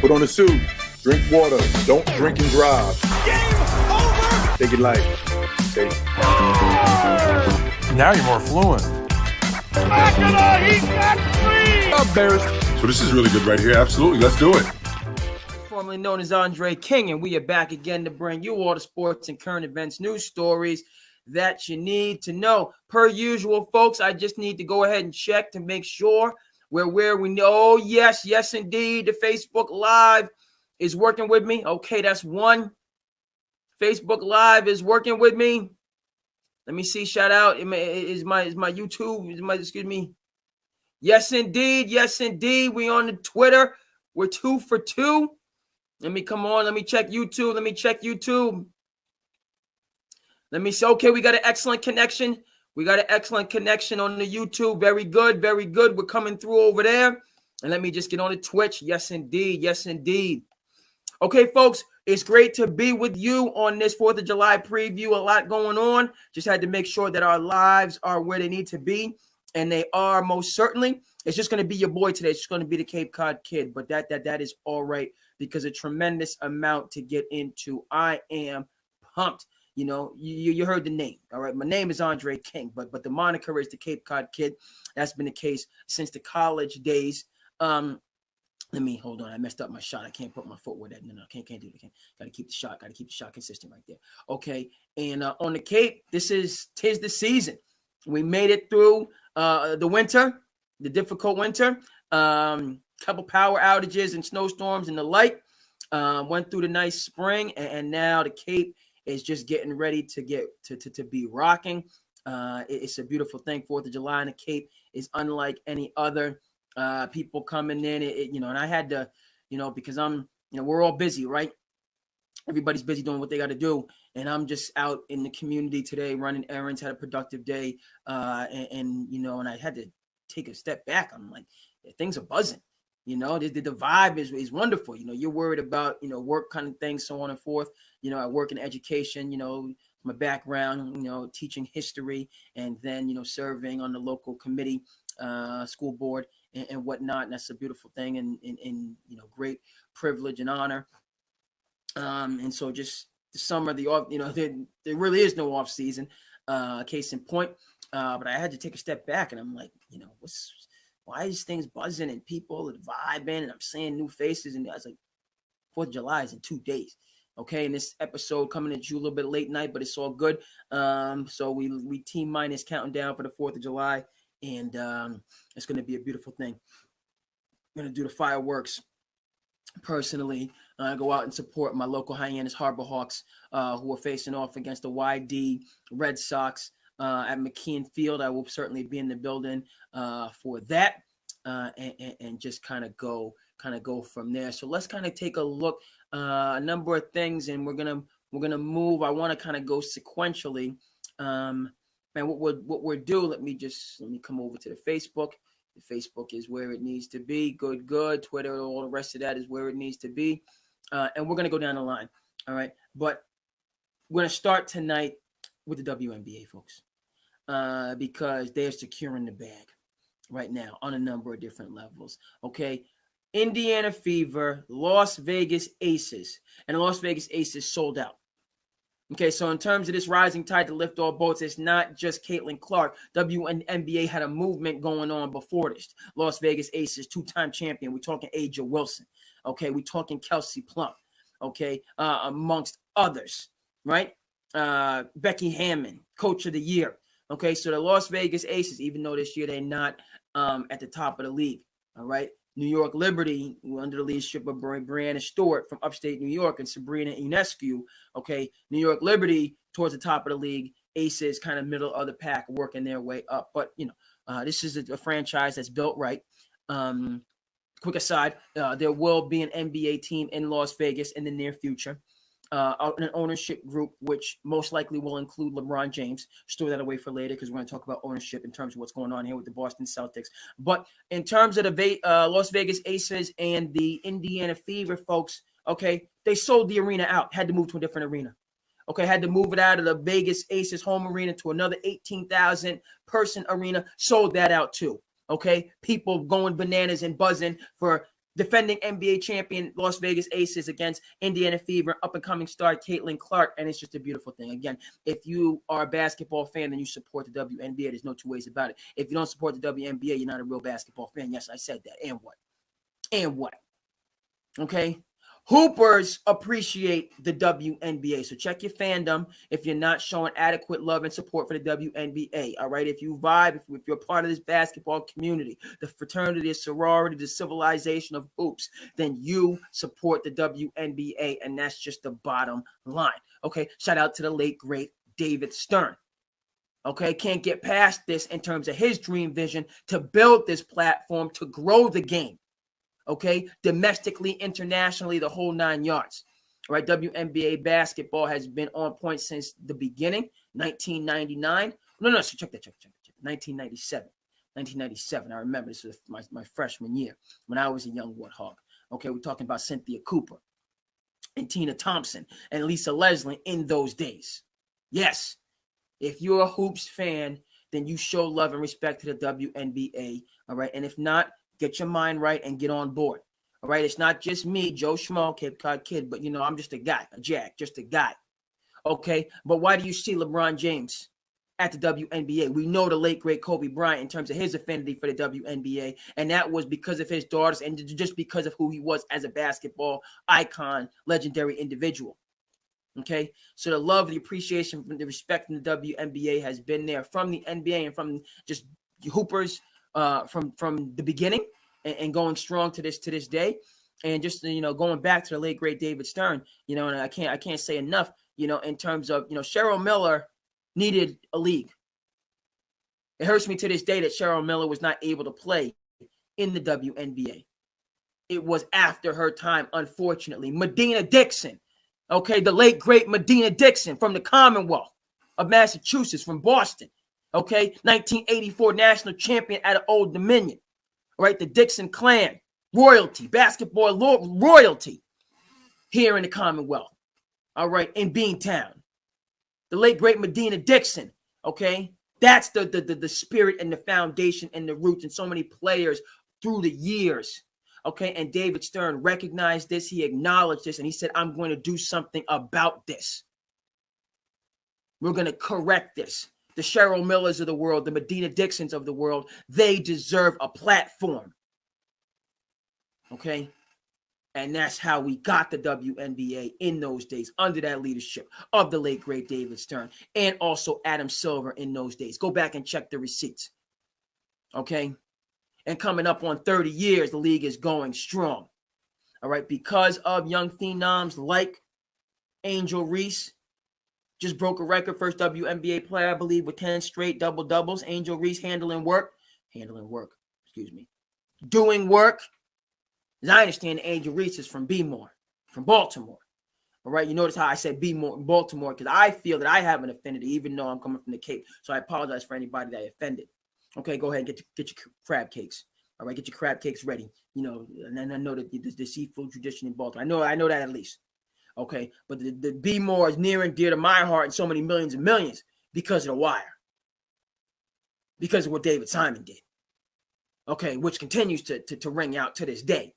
Put on a suit. Drink water. Don't drink and drive. Game over. Take it light. Safe. Now you're more fluent. He's got three. Embarrassed. So this is really good right here. Absolutely. Let's do it. Formerly known as Andre King, and we are back again to bring you all the sports and current events news stories that you need to know. Per usual, folks, I just need to go ahead and check to make sure we're where we know. Oh, yes, indeed. The Facebook Live is working with me. Okay, that's one. Facebook Live is working with me. Let me see. Shout out. Is my YouTube? Excuse me. Yes, indeed. We on the Twitter. We're 2 for 2. Let me come on. Let me check YouTube. Let me see. Okay, we got an excellent connection. On the YouTube. Very good. We're coming through over there. And let me just get on the Twitch. Yes, indeed. Okay, folks, it's great to be with you on this 4th of July preview. A lot going on. Just had to make sure that our lives are where they need to be. And they are most certainly. It's just going to be your boy today. It's just going to be the Cape Cod Kid. But that is all right because a tremendous amount to get into. I am pumped. You know, you heard the name. All right. My name is Andre King, but the moniker is the Cape Cod Kid. That's been the case since the college days. Let me hold on. I messed up my shot. I can't put my foot with that. No, can't do it. Got to keep the shot. Consistent right there. Okay. And on the Cape, tis the season. We made it through the winter, the difficult winter. Couple power outages and snowstorms and the like. Went through the nice spring, and now the Cape is just getting ready to be rocking. It's a beautiful thing. 4th of July in the Cape is unlike any other. People coming in, and I had to, because we're all busy, right? Everybody's busy doing what they got to do. And I'm just out in the community today running errands, had a productive day. And I had to take a step back. I'm like, things are buzzing. The vibe is wonderful. You're worried about, work kind of things, so on and forth. I work in education, my background, teaching history and then, serving on the local committee, school board and whatnot. And that's a beautiful thing and great privilege and honor. And so just the summer, the off, there really is no off season, case in point. But I had to take a step back and I'm like, why is things buzzing and people are vibing and I'm seeing new faces? And I was like, 4th of July is in 2 days. Okay. And this episode coming at you a little bit late night, but it's all good. So we team minus counting down for the 4th of July. And it's going to be a beautiful thing. I'm going to do the fireworks personally. Go out and support my local Hyannis Harbor Hawks, who are facing off against the YD Red Sox at McKeon Field. I will certainly be in the building for that, and just kind of go from there. So let's kind of take a look, a number of things, and we're gonna move. I want to kind of go sequentially. Man, what we're doing. Let me come over to the Facebook. The Facebook is where it needs to be. Good. Twitter, all the rest of that is where it needs to be. And we're going to go down the line. All right. But we're going to start tonight with the WNBA, folks, because they're securing the bag right now on a number of different levels. Okay. Indiana Fever, Las Vegas Aces, and the Las Vegas Aces sold out. Okay, so in terms of this rising tide to lift all boats, it's not just Caitlin Clark. WNBA had a movement going on before this. Las Vegas Aces, 2-time champion. We're talking Aja Wilson. Okay, we're talking Kelsey Plum. Okay, amongst others, right? Becky Hammond, Coach of the Year. Okay, so the Las Vegas Aces, even though this year they're not at the top of the league, all right? New York Liberty, under the leadership of Brianna Stewart from upstate New York and Sabrina Ionescu. Okay, New York Liberty towards the top of the league. Aces kind of middle of the pack, working their way up. But, this is a franchise that's built right. Quick aside, there will be an NBA team in Las Vegas in the near future. An ownership group, which most likely will include LeBron James. Store that away for later because we're going to talk about ownership in terms of what's going on here with the Boston Celtics. But in terms of the Las Vegas Aces and the Indiana Fever, folks, okay, they sold the arena out, had to move to a different arena. Okay, had to move it out of the Vegas Aces home arena to another 18,000 person arena, sold that out too. Okay, people going bananas and buzzing for defending NBA champion Las Vegas Aces against Indiana Fever, up-and-coming star Caitlin Clark, and it's just a beautiful thing. Again, if you are a basketball fan, then you support the WNBA. There's no two ways about it. If you don't support the WNBA, you're not a real basketball fan. Yes, I said that. And what? And what? Okay? Hoopers appreciate the WNBA. So check your fandom if you're not showing adequate love and support for the WNBA. All right. If you vibe, if you're part of this basketball community, the fraternity, the sorority, the civilization of hoops, then you support the WNBA. And that's just the bottom line. Okay. Shout out to the late, great David Stern. Okay. Can't get past this in terms of his dream vision to build this platform, to grow the game. Okay, domestically, internationally, the whole 9 yards. All right, WNBA basketball has been on point since the beginning, 1999. No, so check that. 1997. 1997. I remember this was my freshman year when I was a young warthog. Okay, we're talking about Cynthia Cooper and Tina Thompson and Lisa Leslie in those days. Yes, if you're a hoops fan, then you show love and respect to the WNBA. All right, and if not, get your mind right and get on board. All right. It's not just me, Joe Schmo, Cape Cod Kid, but I'm just a guy, a Jack, just a guy. Okay. But why do you see LeBron James at the WNBA? We know the late, great Kobe Bryant in terms of his affinity for the WNBA. And that was because of his daughters and just because of who he was as a basketball icon, legendary individual. Okay. So the love, the appreciation, the respect in the WNBA has been there from the NBA and from just hoopers. From the beginning and going strong to this day, and just going back to the late great David Stern, and I can't say enough, in terms of Cheryl Miller needed a league. It hurts me to this day that Cheryl Miller was not able to play in the WNBA. It was after her time, unfortunately. Medina Dixon, okay, the late great Medina Dixon from the Commonwealth of Massachusetts, from Boston. Okay, 1984 national champion out of Old Dominion. All right, the Dixon clan, royalty, basketball royalty here in the Commonwealth. All right, in Beantown. The late, great Medina Dixon, okay? That's the spirit and the foundation and the roots and so many players through the years, okay? And David Stern recognized this. He acknowledged this, and he said, I'm going to do something about this. We're going to correct this. The Cheryl Millers of the world, the Medina Dixons of the world, they deserve a platform. Okay? And that's how we got the WNBA in those days, under that leadership of the late, great David Stern, and also Adam Silver in those days. Go back and check the receipts. Okay? And coming up on 30 years, the league is going strong. All right? Because of young phenoms like Angel Reese, just broke a record, first WNBA player, I believe, with 10 straight double-doubles. Angel Reese doing work. As I understand, Angel Reese is from B-More, from Baltimore. All right, you notice how I said B-More, Baltimore, because I feel that I have an affinity, even though I'm coming from the Cape. So I apologize for anybody that I offended. Okay, go ahead and get your crab cakes. All right, get your crab cakes ready. And I know that the seafood tradition in Baltimore. I know that at least. Okay, but the B-More is near and dear to my heart and so many millions and millions because of The Wire. Because of what David Simon did. Okay, which continues to ring out to this day.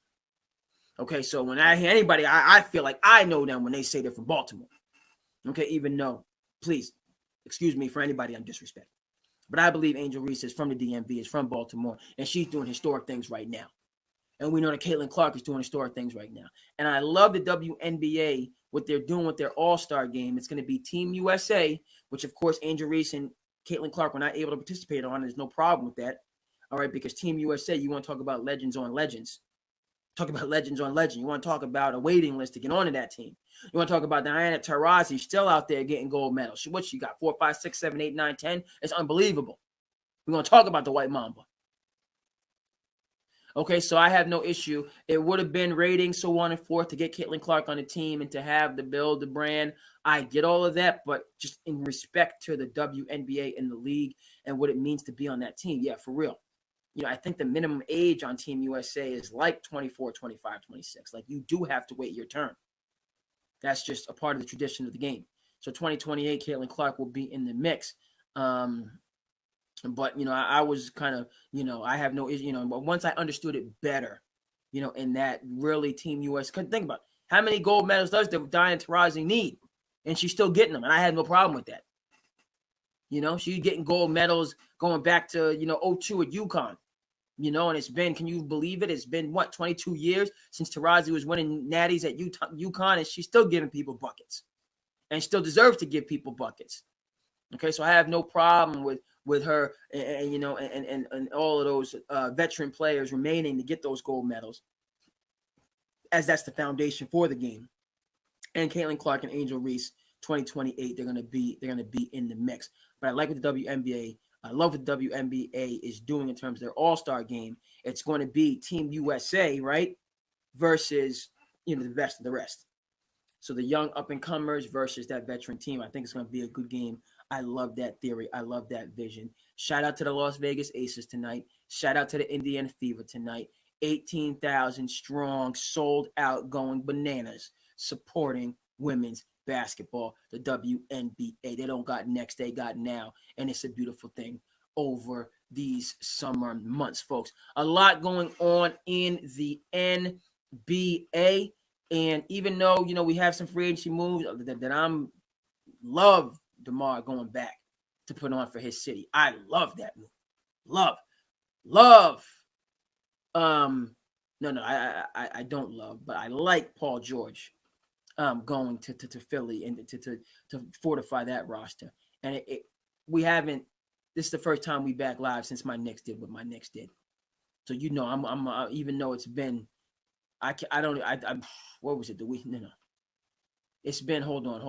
Okay, so when I hear anybody, I feel like I know them when they say they're from Baltimore. Okay, even though, please, excuse me for anybody I'm disrespecting. But I believe Angel Reese is from the DMV, is from Baltimore, and she's doing historic things right now. And we know that Caitlin Clark is doing historic things right now. And I love the WNBA, what they're doing with their all-star game. It's going to be Team USA, which, of course, Angel Reese and Caitlin Clark were not able to participate on. There's no problem with that. All right, because Team USA, you want to talk about legends on legends. Talk about legends on legends. You want to talk about a waiting list to get onto that team. You want to talk about Diana Taurasi still out there getting gold medals. What she got? 4, 5, 6, 7, 8, 9, 10. It's unbelievable. We're going to talk about the White Mamba. Okay, so I have no issue. It would have been ratings, so on and forth, to get Caitlin Clark on the team and to have the build, the brand. I get all of that, but just in respect to the WNBA and the league and what it means to be on that team, yeah, for real. I think the minimum age on Team USA is like 24, 25, 26. Like, you do have to wait your turn. That's just a part of the tradition of the game. So 2028, Caitlin Clark will be in the mix. But, I was kind of, I have no issue, but once I understood it better, in that really Team US. Couldn't think about it. How many gold medals does Diana Taurasi need? And she's still getting them. And I had no problem with that. She's getting gold medals going back to, 02 at UConn. And it's been, can you believe it? It's been, 22 years since Taurasi was winning natties at UConn, and she's still giving people buckets and still deserves to give people buckets. Okay, so I have no problem with her and all of those veteran players remaining to get those gold medals, as that's the foundation for the game. And Caitlin Clark and Angel Reese, 2028, they're gonna be in the mix. But I like what the WNBA. I love what the WNBA is doing in terms of their all-star game. It's going to be Team USA, right, versus the best of the rest. So the young up-and-comers versus that veteran team. I think it's going to be a good game. I love that theory. I love that vision. Shout out to the Las Vegas Aces tonight. Shout out to the Indiana Fever tonight. 18,000 strong, sold out, going bananas, supporting women's basketball, the WNBA. They don't got next, they got now. And it's a beautiful thing over these summer months, folks. A lot going on in the NBA. And even though, we have some free agency moves that I'm love DeMar going back to put on for his city. I love that move. Love. No, I don't love, but I like Paul George going to Philly and to fortify that roster. And we haven't. This is the first time we back live since my Knicks did what my Knicks did. So I'm even though it's been, what was it? It's been, hold on.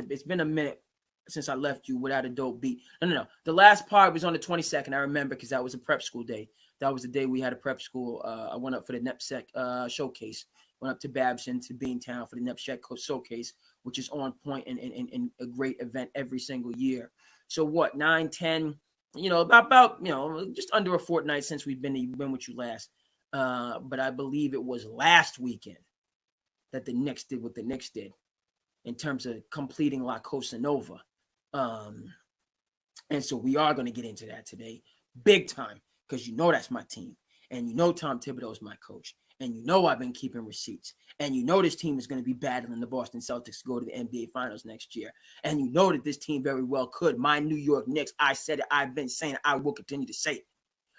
It's been a minute since I left you without a dope beat. No. The last part was on the 22nd. I remember because that was a prep school day. That was the day we had a prep school. I went up for the NEPSEC showcase. Went up to Babson to Beantown for the NEPSEC showcase, which is on point and a great event every single year. So 9, 10, about just under a fortnight since we've been with you last. But I believe it was last weekend that the Knicks did what the Knicks did in terms of completing La Cosa Nova. And so we are going to get into that today, big time, because that's my team. And Tom Thibodeau is my coach. And I've been keeping receipts. And this team is going to be battling the Boston Celtics to go to the NBA Finals next year. And that this team very well could. My New York Knicks, I said it, I've been saying it, I will continue to say it.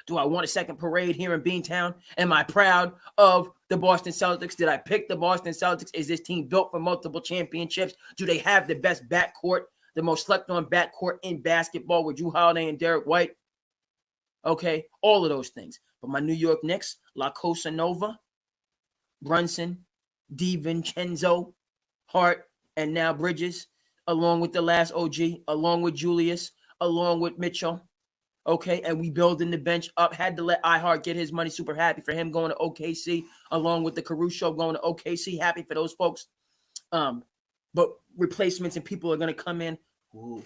Do I want a second parade here in Beantown? Am I proud of the Boston Celtics? Did I pick the Boston Celtics? Is this team built for multiple championships? Do they have the best backcourt, the most slept-on backcourt in basketball with Jrue Holiday and Derek White? Okay, all of those things. But my New York Knicks, La Cosa Nova, Brunson, DiVincenzo, Hart, and now Bridges, along with the last OG, along with Julius, along with Mitchell. Okay, and we building the bench up. Had to let iHeart get his money. Super happy for him going to OKC, along with the Caruso going to OKC. Happy for those folks. But replacements and people are going to come in. Ooh.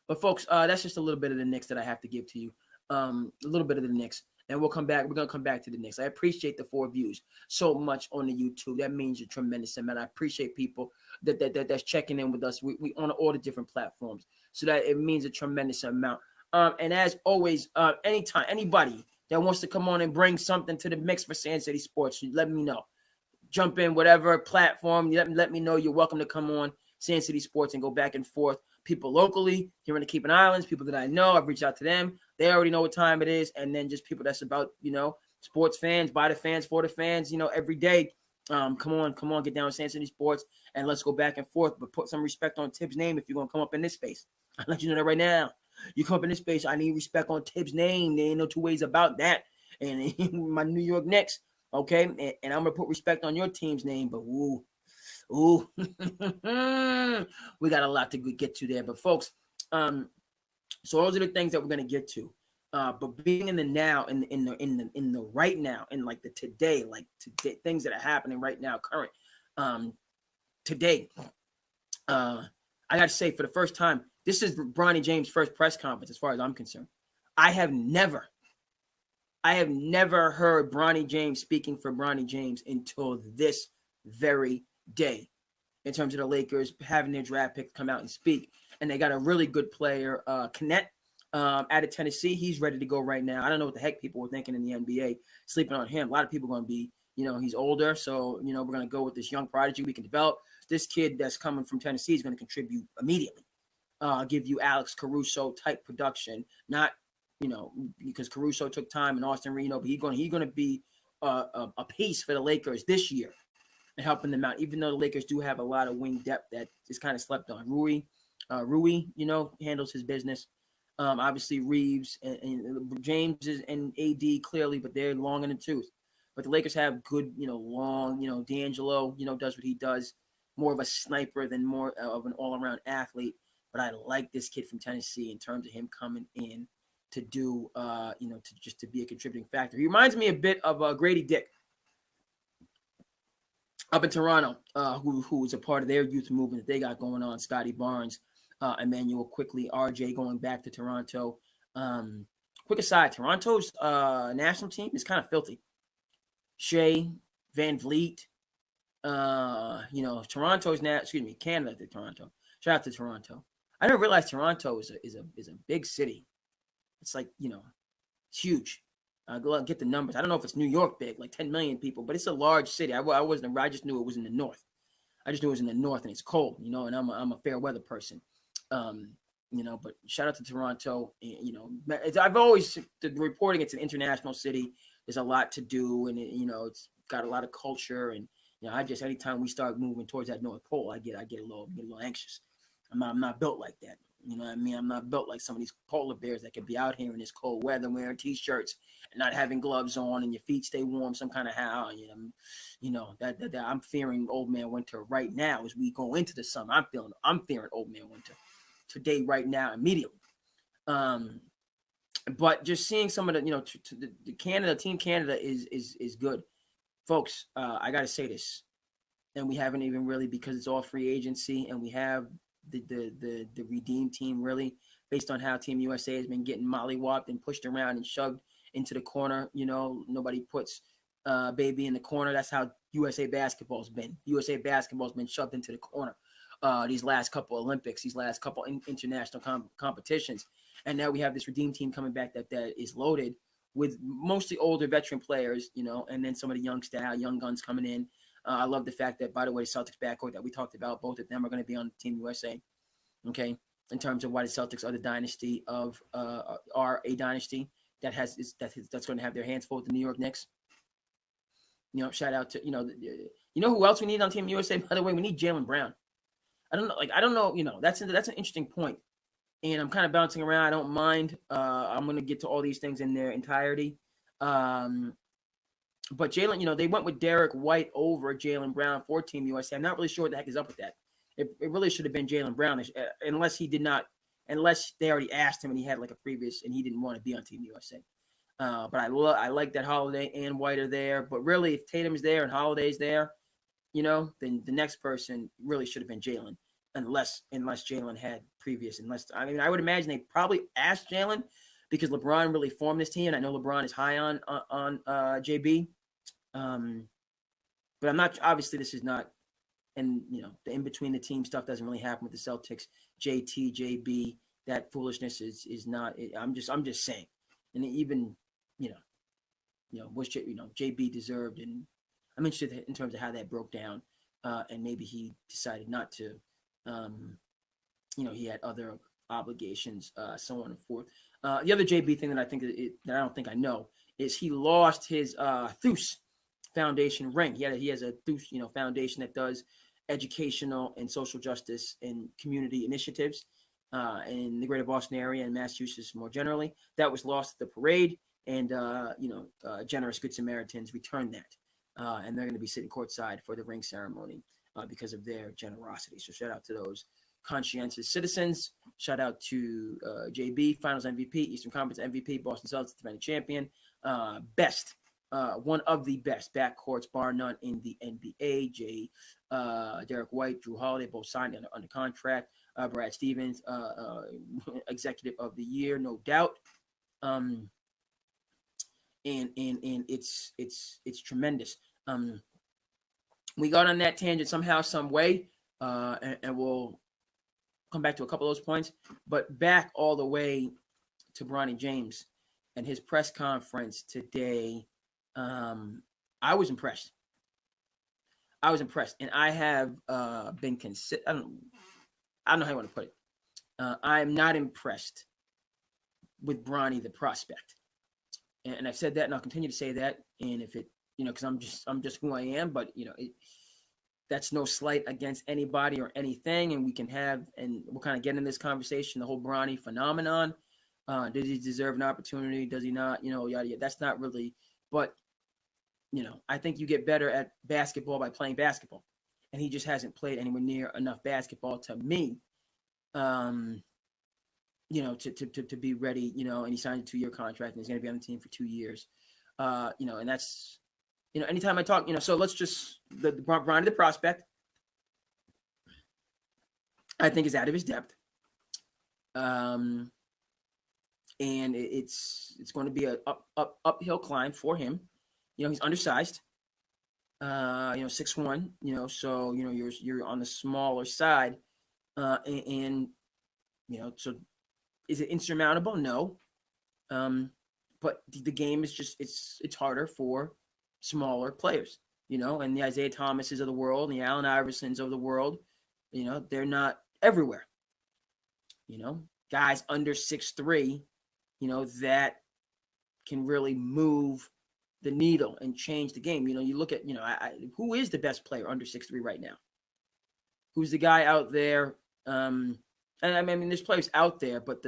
But folks, that's just a little bit of the Knicks that I have to give to you. A little bit of the Knicks. And we'll come back. We're going to come back to the Knicks. I appreciate the 4 views so much on the YouTube. That means a tremendous amount. I appreciate people that's checking in with us. We on all the different platforms. So that it means a tremendous amount. And as always, anytime, anybody that wants to come on and bring something to the mix for Sand City Sports, let me know. Jump in whatever platform. Let me know. You're welcome to come on Sand City Sports and go back and forth. People locally here in the Keeping Islands, people that I know, I've reached out to them. They already know what time it is. And then just people that's about, sports fans, by the fans, for the fans, every day. Come on, get down with Sand City Sports and let's go back and forth. But put some respect on Tibbs' name if you're going to come up in this space. I'll let you know that right now. You come up in this space, I need respect on Tibbs' name. There ain't no two ways about that. And my New York Knicks, okay? And I'm going to put respect on your team's name. But, ooh. We got a lot to get to there. But, folks, so those are the things that we're going to get to. But being in the now, in the right now, in like the today, things that are happening right now, current, today, I got to say, for the first time, this is Bronny James' first press conference, as far as I'm concerned. I have never heard Bronny James speaking for Bronny James until this very day, in terms of the Lakers having their draft pick come out and speak. And they got a really good player, Kenneth, out of Tennessee. He's ready to go right now. I don't know what the heck people were thinking in the NBA, sleeping on him. A lot of people are going to be he's older, so we're gonna go with this young prodigy we can develop. This kid that's coming from Tennessee is gonna contribute immediately. Give you Alex Caruso type production, not because Caruso took time in Austin Reno, but he's gonna be a piece for the Lakers this year and helping them out. Even though the Lakers do have a lot of wing depth that is kind of slept on. Rui, handles his business. Obviously Reeves and James and AD clearly, but they're long in the tooth. But the Lakers have good, long, D'Angelo, does what he does, more of a sniper than more of an all-around athlete. But I like this kid from Tennessee in terms of him coming in to do, to be a contributing factor. He reminds me a bit of Grady Dick up in Toronto, who is a part of their youth movement that they got going on. Scotty Barnes, Emmanuel quickly, RJ going back to Toronto. Quick aside, Toronto's national team is kind of filthy. Shea, Van Vliet, Toronto's Canada to Toronto. Shout out to Toronto. I didn't realize Toronto is a big city. It's like, it's huge. Go out and get the numbers. I don't know if it's New York big, like 10 million people, but it's a large city. I just knew it was in the north. I just knew it was in the north and it's cold, and I'm a fair weather person. But shout out to Toronto. I've always reporting it's an international city. There's a lot to do, and it's got a lot of culture. And anytime we start moving towards that North Pole, I get a little anxious. I'm not built like that. You know what I mean? I'm not built like some of these polar bears that could be out here in this cold weather wearing T-shirts and not having gloves on, and your feet stay warm some kind of how. That I'm fearing old man winter right now as we go into the summer. I'm fearing old man winter today, right now, immediately. But just seeing some of the Canada, Team Canada is good, folks. I got to say this, and we haven't even really, because it's all free agency, and we have the redeem team really based on how Team USA has been getting mollywopped and pushed around and shoved into the corner. Nobody puts baby in the corner. That's how USA basketball's been. USA basketball's been shoved into the corner these last couple Olympics, these last couple international competitions. And now we have this redeem team coming back that is loaded with mostly older veteran players, and then some of the young guns coming in. I love the fact that, by the way, the Celtics backcourt that we talked about, both of them are going to be on Team USA. Okay, in terms of why the Celtics are the dynasty are a dynasty that's going to have their hands full with the New York Knicks. Shout out to who else we need on Team USA. By the way, we need Jaylen Brown. I don't know. That's an interesting point, and I'm kind of bouncing around. I don't mind. I'm going to get to all these things in their entirety. But Jaylen, they went with Derek White over Jaylen Brown for Team USA. I'm not really sure what the heck is up with that. It really should have been Jaylen Brown, unless they already asked him and he had like a previous and he didn't want to be on Team USA. But I like that Holiday and White are there. But really, if Tatum's there and Holiday's there, then the next person really should have been Jaylen, unless Jaylen had previous. I would imagine they probably asked Jaylen because LeBron really formed this team, and I know LeBron is high on JB. But I'm not. Obviously, this is not. And the in between the team stuff doesn't really happen with the Celtics. JT, JB, that foolishness is not. I'm just saying. And even JB deserved, and I'm interested in terms of how that broke down, and maybe he decided not to. He had other obligations, so on and forth. The other JB thing that I think that I don't think I know is he lost his Thus Foundation ring. He has a Thus foundation that does educational and social justice and community initiatives in the greater Boston area and Massachusetts more generally. That was lost at the parade, and generous Good Samaritans returned that, and they're going to be sitting courtside for the ring ceremony because of their generosity. So shout out to those conscientious citizens. Shout out to JB, Finals MVP, Eastern Conference MVP, Boston Celtics defending champion, one of the best backcourts bar none in the NBA. Derek White, Drew Holiday, both signed under contract. Brad Stevens, executive of the year, no doubt. And it's tremendous. We got on that tangent somehow, some way, and we'll come back to a couple of those points. But back all the way to Bronny James and his press conference today. I I was impressed. And I have been I don't know how you want to put it. I'm not impressed with Bronny the prospect, and I've said that, and I'll continue to say that. And if it, because I'm just who I am, but that's no slight against anybody or anything, and we'll kind of get in this conversation, the whole Bronny phenomenon. Does he deserve an opportunity? Does he not? Yada yada. That's not really, but I think you get better at basketball by playing basketball, and he just hasn't played anywhere near enough basketball to me, to be ready, and he signed a 2-year contract and he's going to be on the team for 2 years, and that's, anytime I talk, so let's just, the Bronny the prospect, I think is out of his depth. And it's going to be a uphill climb for him. He's undersized, 6'1", so, you're on the smaller side. And so is it insurmountable? No. But the game is just, it's harder for smaller players, and the Isaiah Thomases of the world, and the Allen Iversons of the world, they're not everywhere. Guys under 6'3", that can really move the needle and change the game. You look at, who is the best player under 6'3" right now? Who's the guy out there? And I mean, there's players out there, but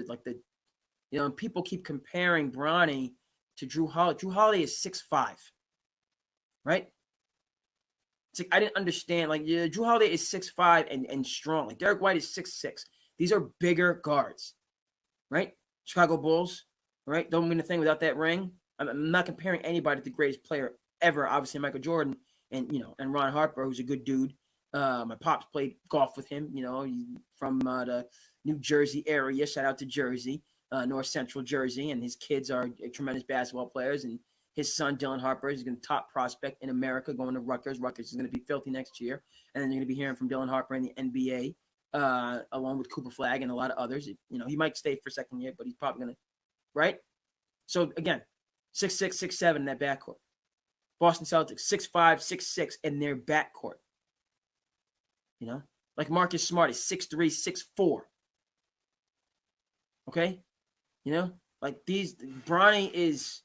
people keep comparing Bronny to Jrue Holiday. Jrue Holiday is 6'5", right? It's like, I didn't understand. Jrue Holiday is 6'5" and strong. Like, Derek White is 6'6". These are bigger guards, right? Chicago Bulls, right? Don't win a thing without that ring. I'm not comparing anybody to the greatest player ever. Obviously, Michael Jordan and Ron Harper, who's a good dude. My pops played golf with him. From the New Jersey area. Shout out to Jersey, North Central Jersey, and his kids are tremendous basketball players. And his son Dylan Harper is going to top prospect in America, going to Rutgers. Rutgers is going to be filthy next year, and then you're going to be hearing from Dylan Harper in the NBA, along with Cooper Flagg and a lot of others. He might stay for second year, but he's probably going to, right? So again, 6'6", 6'7" in that backcourt. Boston Celtics, 6'5", 6'6" in their backcourt. Like Marcus Smart is 6'3", 6'4". Okay? Like these, Bronny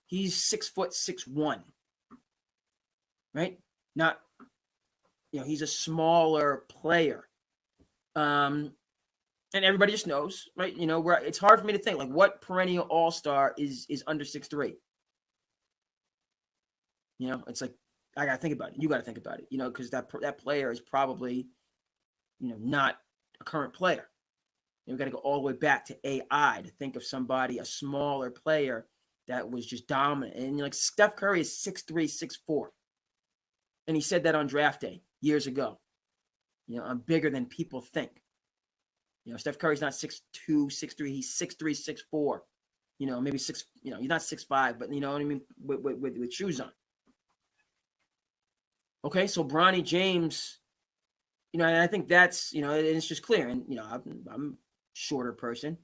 he's 6 foot 6'1". Right? Not, he's a smaller player. And everybody just knows, right? Where it's hard for me to think, like, what perennial all-star is under 6'3". It's like, I gotta think about it. You gotta think about it, because that player is probably, not a current player. We got to go all the way back to AI to think of somebody, a smaller player that was just dominant. And like Steph Curry is 6'3", 6'4", and he said that on draft day years ago. I'm bigger than people think. Steph Curry's not 6'2", 6'3", he's 6'3", 6'4". Maybe 6. He's not 6'5", but you know what I mean, with shoes on. Okay, so Bronny James, and I think that's, it's just clear. And, I'm a shorter person.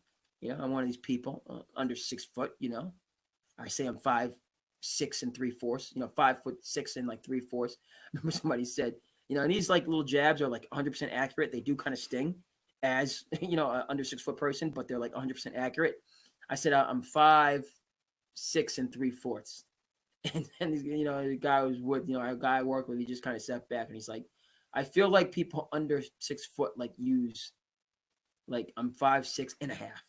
I'm one of these people under 6 foot, I say I'm 5'6" and 3/4, 5'6" and like 3/4. Remember somebody said, and these like little jabs are like 100% accurate. They do kind of sting as, an under 6 foot person, but they're like 100% accurate. I said, I'm 5'6" and 3/4. And then, the guy was with, a guy I work with, he just kind of sat back and he's like, I feel like people under 6 foot like use, like I'm 5'6" and a half.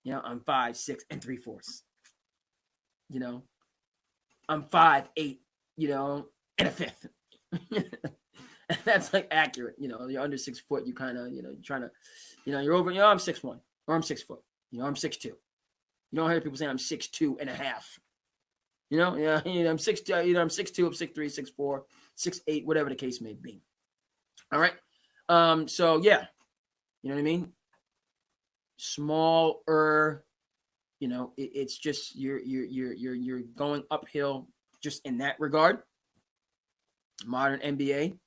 I'm 5'6" and 3/4. I'm 5'8", and a fifth. And that's like accurate. You're under 6 foot. You kind of, you're trying to, you're over. I'm 6'1" or I'm 6 foot. I'm 6'2". You don't hear people saying I'm 6'2" and a half. I'm 6'2", I'm 6'2", I'm 6'3", 6'4", 6'8", whatever the case may be. All right. So yeah, you know what I mean? Smaller, it's just you're going uphill just in that regard. Modern NBA,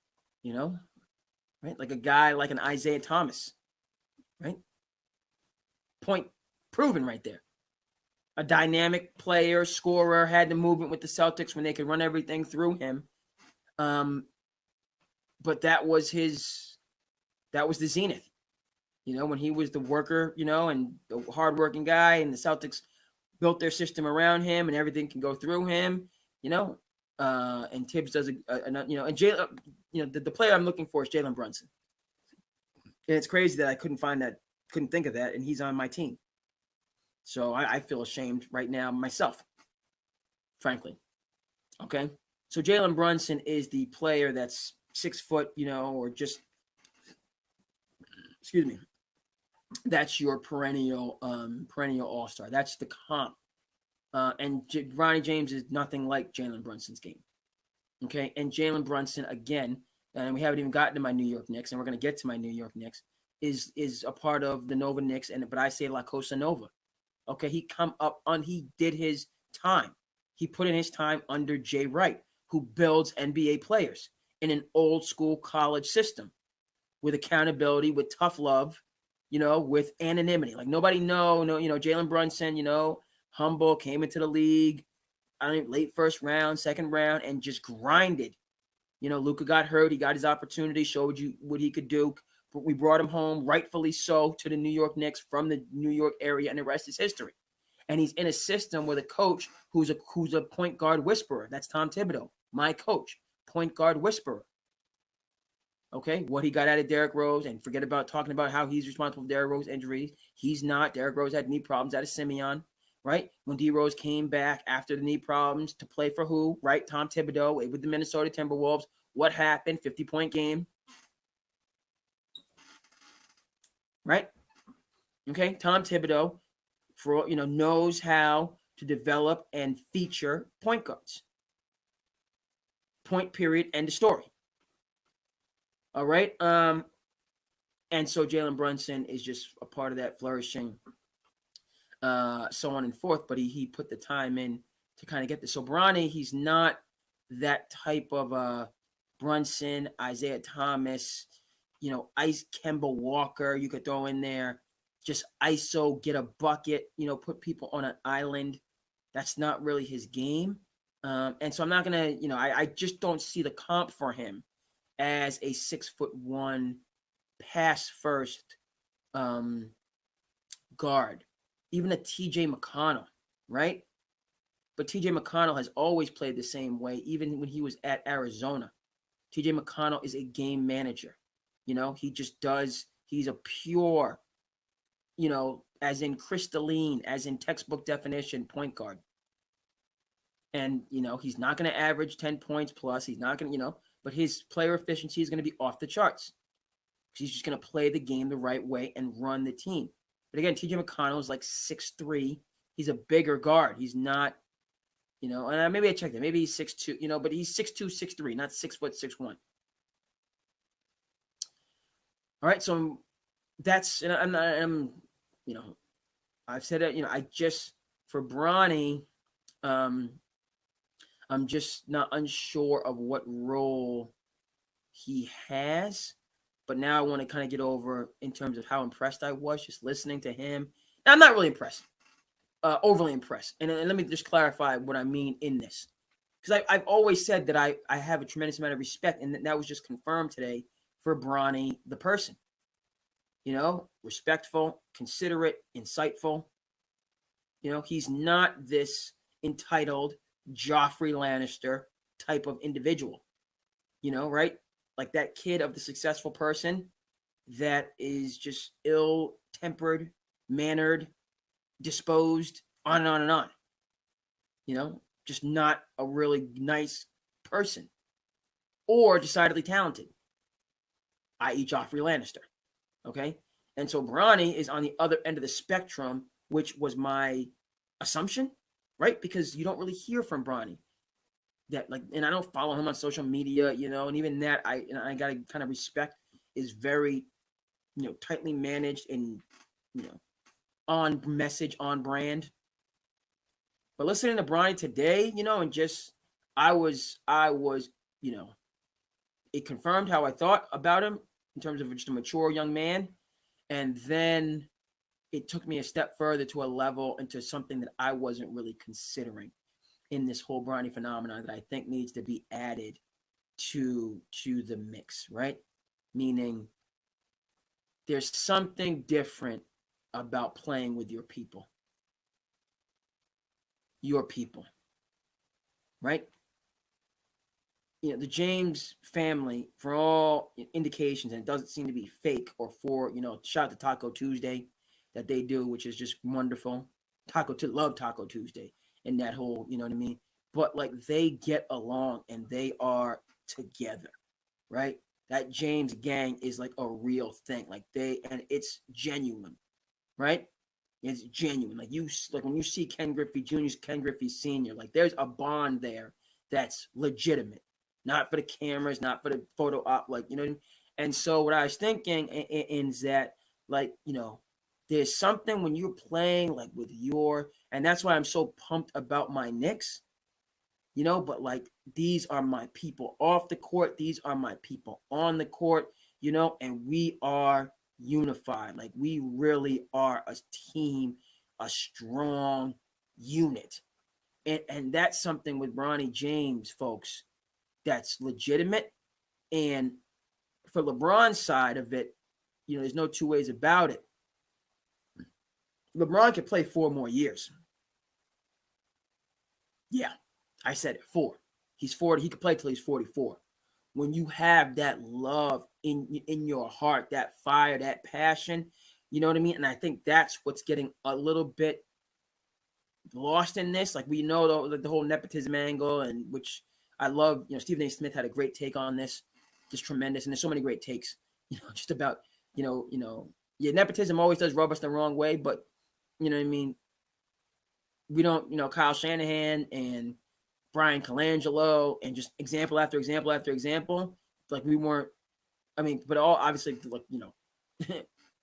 right? Like a guy like an Isaiah Thomas, right? Point proven right there. a dynamic player, scorer, had the movement with the Celtics when they could run everything through him. But that was the zenith, when he was the worker, and the hardworking guy, and the Celtics built their system around him, and everything can go through him, and Tibbs does and Jalen, the player I'm looking for is Jalen Brunson. And it's crazy that I couldn't think of that, and he's on my team. So I feel ashamed right now myself, frankly. Okay. So Jalen Brunson is the player that's 6 foot, or just, excuse me. That's your perennial all-star. That's the comp. And Ronnie James is nothing like Jalen Brunson's game. Okay. And Jalen Brunson, again, and we haven't even gotten to my New York Knicks, and we're going to get to my New York Knicks, is a part of the Nova Knicks, but I say La Cosa Nova. Okay, he did his time. He put in his time under Jay Wright, who builds NBA players in an old school college system with accountability, with tough love, with anonymity. Like nobody Jalen Brunson, humble, came into the league, late first round, second round, and just grinded. Luka got hurt. He got his opportunity, showed you what he could do. But we brought him home, rightfully so, to the New York Knicks from the New York area, and the rest is history. And he's in a system with a coach who's a point guard whisperer. That's Tom Thibodeau, my coach, point guard whisperer. Okay, what he got out of Derrick Rose, and forget about talking about how he's responsible for Derrick Rose injuries. He's not. Derrick Rose had knee problems out of Simeon, right? When D Rose came back after the knee problems to play for who, right? Tom Thibodeau with the Minnesota Timberwolves. What happened? 50-point game. Right? Okay. Tom Thibodeau knows how to develop and feature point guards. Point, period, end of story. All right. And so Jalen Brunson is just a part of that flourishing, so on and forth. But he put the time in to kind of get this. So Bronny, he's not that type of Brunson, Isaiah Thomas, Ice Kemba Walker, you could throw in there, just ISO, get a bucket, put people on an island. That's not really his game. And so I'm not going to, I just don't see the comp for him as a 6'1" pass first guard, even a TJ McConnell, right? But TJ McConnell has always played the same way, even when he was at Arizona. TJ McConnell is a game manager. He just does, he's a pure, as in crystalline, as in textbook definition, point guard. And, he's not going to average 10 points plus. He's not going to, but his player efficiency is going to be off the charts. He's just going to play the game the right way and run the team. But again, TJ McConnell is like 6'3". He's a bigger guard. He's not, and maybe I checked it. Maybe he's 6'2", but he's 6'2", 6'3", not 6 foot 6'1". All right, so that's, and I'm I've said it, I just, for Bronny, I'm just not unsure of what role he has, but now I want to kind of get over in terms of how impressed I was just listening to him. Now, I'm not really impressed, overly impressed. And let me just clarify what I mean in this. Because I've always said that I have a tremendous amount of respect, and that was just confirmed today for Bronny, the person. Respectful, considerate, insightful. He's not this entitled Joffrey Lannister type of individual, right? Like that kid of the successful person that is just ill-tempered, mannered, disposed, on and on and on. Just not a really nice person or decidedly talented, i.e. Joffrey Lannister. Okay? And so Bronny is on the other end of the spectrum, which was my assumption, right? Because you don't really hear from Bronny. And I don't follow him on social media, and even that I gotta kind of respect is very, tightly managed and, on message, on brand. But listening to Bronny today, and just I was, it confirmed how I thought about him in terms of just a mature young man. And then it took me a step further to a level into something that I wasn't really considering in this whole Bronny phenomenon that I think needs to be added to the mix, right? Meaning there's something different about playing with your people, right? The James family, for all indications, and it doesn't seem to be fake or shout out to Taco Tuesday that they do, which is just wonderful. Love Taco Tuesday and that whole, you know what I mean? But like they get along and they are together, right? That James gang is like a real thing. Like and it's genuine, right? It's genuine. Like when you see Ken Griffey Jr., Ken Griffey Sr., like there's a bond there that's legitimate. Not for the cameras, not for the photo op, like, you know what I mean? And so what I was thinking is that, like, there's something when you're playing like with and that's why I'm so pumped about my Knicks, but like these are my people off the court, these are my people on the court, and we are unified. Like we really are a team, a strong unit. And that's something with Bronny James, folks, that's legitimate. And for LeBron's side of it, there's no two ways about it. LeBron could play 4 more years. Yeah, I said it, 4. He's 40. He could play till he's 44. When you have that love in your heart, that fire, that passion, you know what I mean? And I think that's what's getting a little bit lost in this. Like we know the whole nepotism angle, and which I love. Stephen A. Smith had a great take on this, just tremendous. And there's so many great takes, just about, nepotism always does rub us the wrong way, but you know what I mean? We don't, Kyle Shanahan and Brian Colangelo and just example after example after example. Like we weren't, but all obviously, like,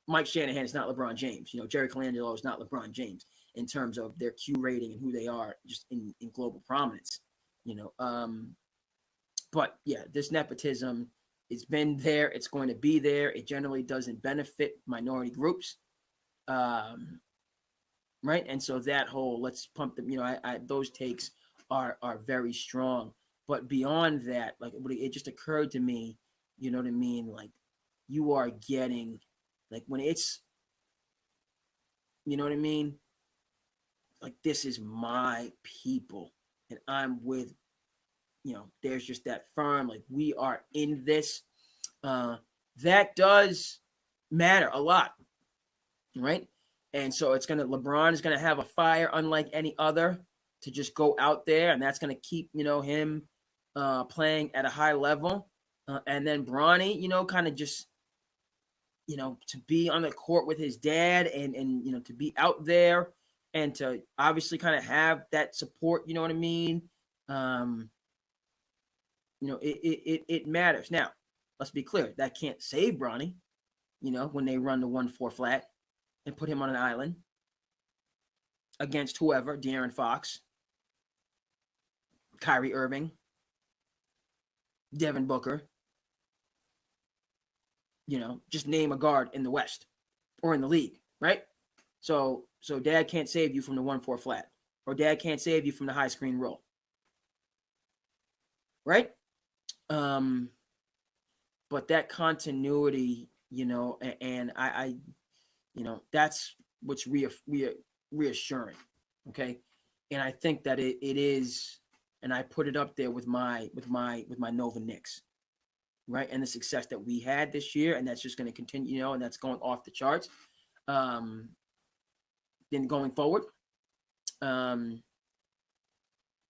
Mike Shanahan is not LeBron James. Jerry Colangelo is not LeBron James in terms of their Q rating and who they are just in global prominence, But yeah, this nepotism, it's been there. It's going to be there. It generally doesn't benefit minority groups. Right. And so that whole, let's pump them, those takes are very strong. But beyond that, like it just occurred to me, you know what I mean? Like you are getting, like when it's, you know what I mean? Like this is my people and I'm with, there's just that firm, like we are in this. That does matter a lot. Right. And so LeBron is going to have a fire unlike any other to just go out there. And that's going to keep, him playing at a high level. And then Bronny, kind of just, to be on the court with his dad and to be out there and to obviously kind of have that support, you know what I mean? It matters. Now, let's be clear. That can't save Bronny, when they run the 1-4 flat and put him on an island against whoever, De'Aaron Fox, Kyrie Irving, Devin Booker, just name a guard in the West or in the league, right? So dad can't save you from the 1-4 flat, or dad can't save you from the high screen roll, right? But that continuity, and I that's what's reassuring. Okay. And I think that it is, and I put it up there with my Nova Knicks, right? And the success that we had this year, and that's just going to continue, and that's going off the charts. Then going forward,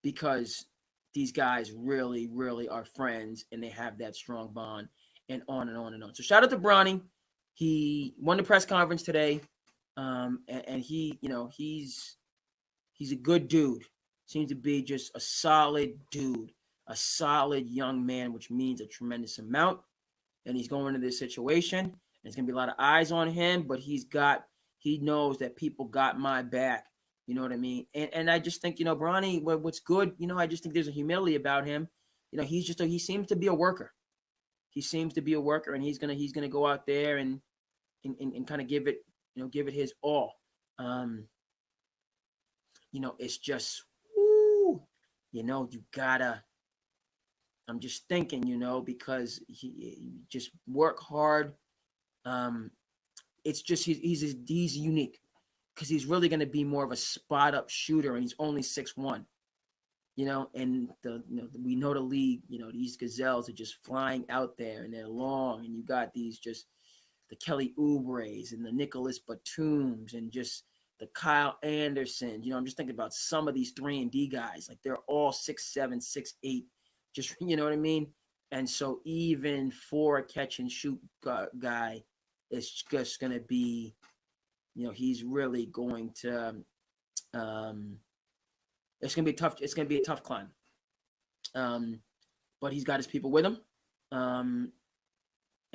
because these guys really, really are friends and they have that strong bond, and on and on and on. So shout out to Bronny. He won the press conference today. And he, he's a good dude. Seems to be just a solid dude, a solid young man, which means a tremendous amount. And he's going into this situation. There's going to be a lot of eyes on him, but he knows that people got my back. You know what I mean? And I just think, Bronny, what's good, I just think there's a humility about him. He seems to be a worker. He seems to be a worker, and he's gonna go out there and kind of give it give it his all. It's just, woo, you gotta. I'm just thinking, because he just work hard. It's just he's unique because he's really going to be more of a spot up shooter, and he's only 6'1". And we know the league. These gazelles are just flying out there, and they're long, and you got these just the Kelly Oubres and the Nicholas Batums and just the Kyle Andersons. I'm just thinking about some of these 3-and-D guys. Like they're all 6'7", 6'8", just, you know what I mean? And so even for a catch and shoot guy, it's just going to be, he's really going to, it's going to be tough. It's going to be a tough climb. But he's got his people with him. And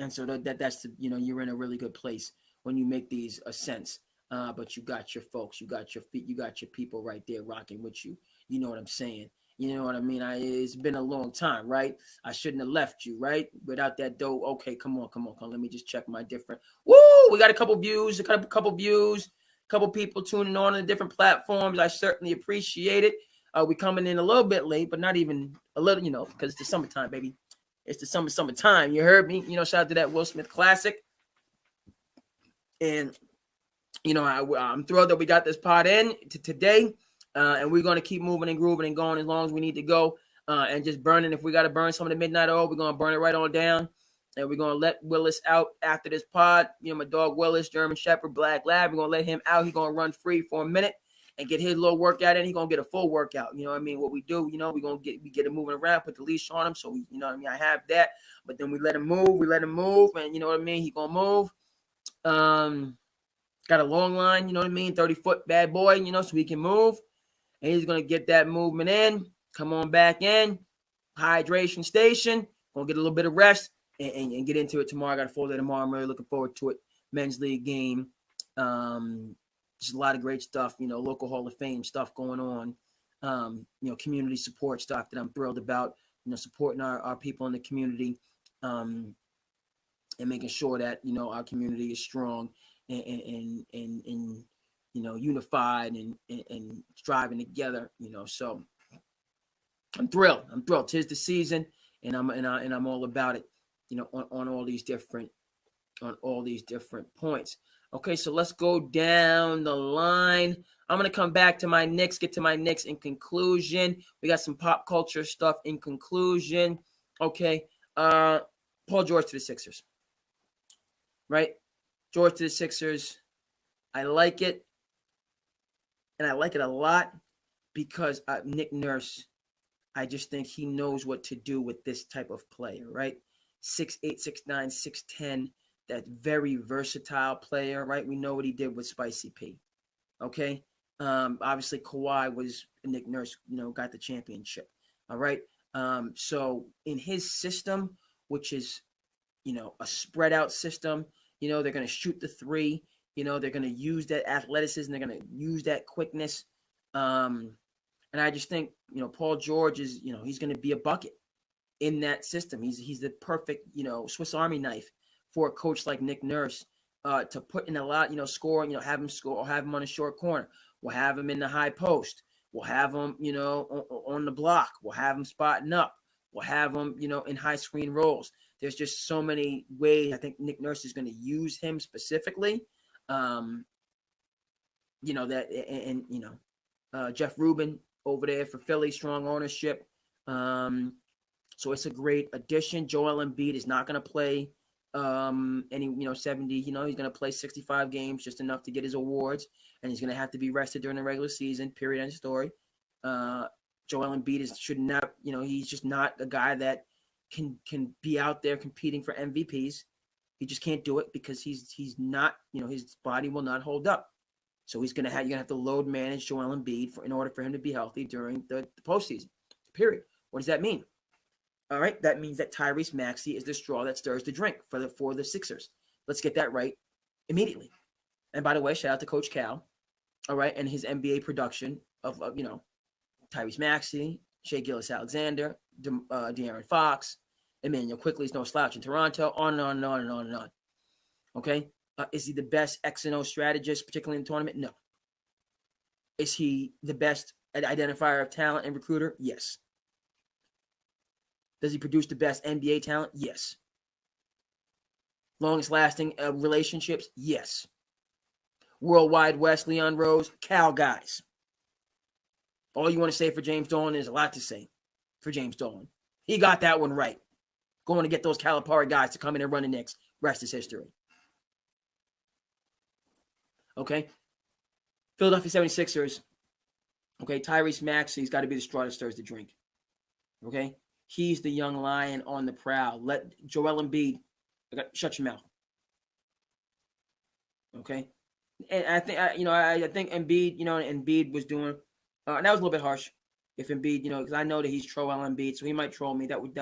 so that's you're in a really good place when you make these ascents. But you got your folks, you got your feet, you got your people right there rocking with you. You know what I'm saying? You know what I mean? It's been a long time, right? I shouldn't have left you, right? Without that dough. Okay, come on. Let me just check my different. Woo! We got a couple views, a couple people tuning on the different platforms. I certainly appreciate it. We coming in a little bit late, but not even a little, because it's the summertime, baby. It's the summertime. You heard me. Shout out to that Will Smith classic. And, I'm thrilled that we got this pod in today. And we're going to keep moving and grooving and going as long as we need to go. And just burning. If we got to burn some of the midnight oil, we're going to burn it right on down. And we're going to let Willis out after this pod. My dog Willis, German Shepherd, Black Lab. We're going to let him out. He's going to run free for a minute and get his little workout in. He's going to get a full workout. You know what I mean? What we do, we're going to get him moving around, put the leash on him. So, you know what I mean? I have that. But then we let him move. And you know what I mean? He's going to move. Got a long line, you know what I mean? 30-foot bad boy, so he can move. And he's going to get that movement in. Come on back in. Hydration station. Going to get a little bit of rest and get into it tomorrow. I got a full day tomorrow. I'm really looking forward to it. Men's league game. Just a lot of great stuff, local Hall of Fame stuff going on. Community support stuff that I'm thrilled about, supporting our people in the community and making sure that, our community is strong and unified and striving together, so I'm thrilled. Tis the season and I'm all about it, on all these different points. Okay, so let's go down the line. I'm going to come back to my Knicks, get to my Knicks in conclusion. We got some pop culture stuff in conclusion. Okay, Paul George to the Sixers. Right? George to the Sixers. I like it. And I like it a lot because Nick Nurse, I just think he knows what to do with this type of player, right? 6'8", 6'9", 6'10", that very versatile player, right? We know what he did with Spicy P, okay? Obviously, Kawhi was Nick Nurse, got the championship, all right? So in his system, which is, a spread out system, they're going to shoot the three, they're going to use that athleticism, they're going to use that quickness. And I just think, Paul George is, he's going to be a bucket in that system. He's the perfect, Swiss Army knife for a coach like Nick Nurse to put in a lot, score, have him score or have him on a short corner. We'll have him in the high post. We'll have him, on the block. We'll have him spotting up. We'll have him, in high screen roles. There's just so many ways I think Nick Nurse is going to use him specifically. Jeff Rubin over there for Philly, strong ownership. So it's a great addition. Joel Embiid is not going to play any 70. He's going to play 65 games, just enough to get his awards, and he's going to have to be rested during the regular season. Period. End story. Joel Embiid should not. He's just not a guy that can be out there competing for MVPs. He just can't do it because he's not. His body will not hold up. So you're gonna have to load manage Joel Embiid in order for him to be healthy during the postseason. Period. What does that mean? All right, that means that Tyrese Maxey is the straw that stirs the drink for the Sixers. Let's get that right immediately. And by the way, shout out to Coach Cal, all right, and his NBA production of Tyrese Maxey, Shai Gilgeous-Alexander, De'Aaron Fox, Emmanuel Quickley's no slouch in Toronto, on and on and on and on and on. Okay, Is he the best X and O strategist, particularly in the tournament? No. Is he the best identifier of talent and recruiter? Yes. Does he produce the best NBA talent? Yes. Longest lasting relationships? Yes. Worldwide West, Leon Rose, Cal guys. All you want to say for James Dolan is a lot to say for James Dolan. He got that one right. Going to get those Calipari guys to come in and run the Knicks. Rest is history. Okay. Philadelphia 76ers. Okay. Tyrese Maxey's got to be the straw that stirs the drink. Okay. He's the young lion on the prowl. Let Joel Embiid, shut your mouth. Okay. And I think, I think Embiid, Embiid was doing, and that was a little bit harsh. If Embiid, because I know that he's troll Embiid, so he might troll me. That would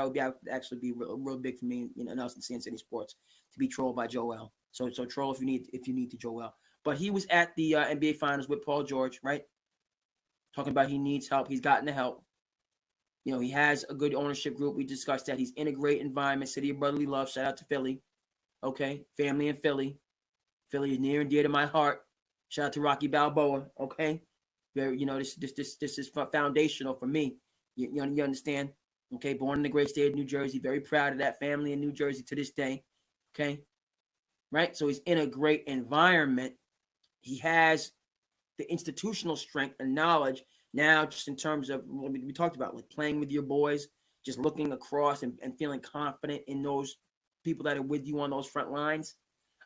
actually be real big for me, and us in Sin City Sports to be trolled by Joel. So troll if you need to Joel. But he was at the NBA Finals with Paul George, right? Talking about he needs help. He's gotten the help. He has a good ownership group. We discussed that. He's in a great environment. City of brotherly love. Shout out to Philly. Okay, family in Philly. Philly is near and dear to my heart. Shout out to Rocky Balboa. Okay. This is foundational for me. You understand? Okay, born in the great state of New Jersey. Very proud of that family in New Jersey to this day. Okay, right? So he's in a great environment. He has the institutional strength and knowledge now, just in terms of what we talked about, like playing with your boys, just looking across and feeling confident in those people that are with you on those front lines.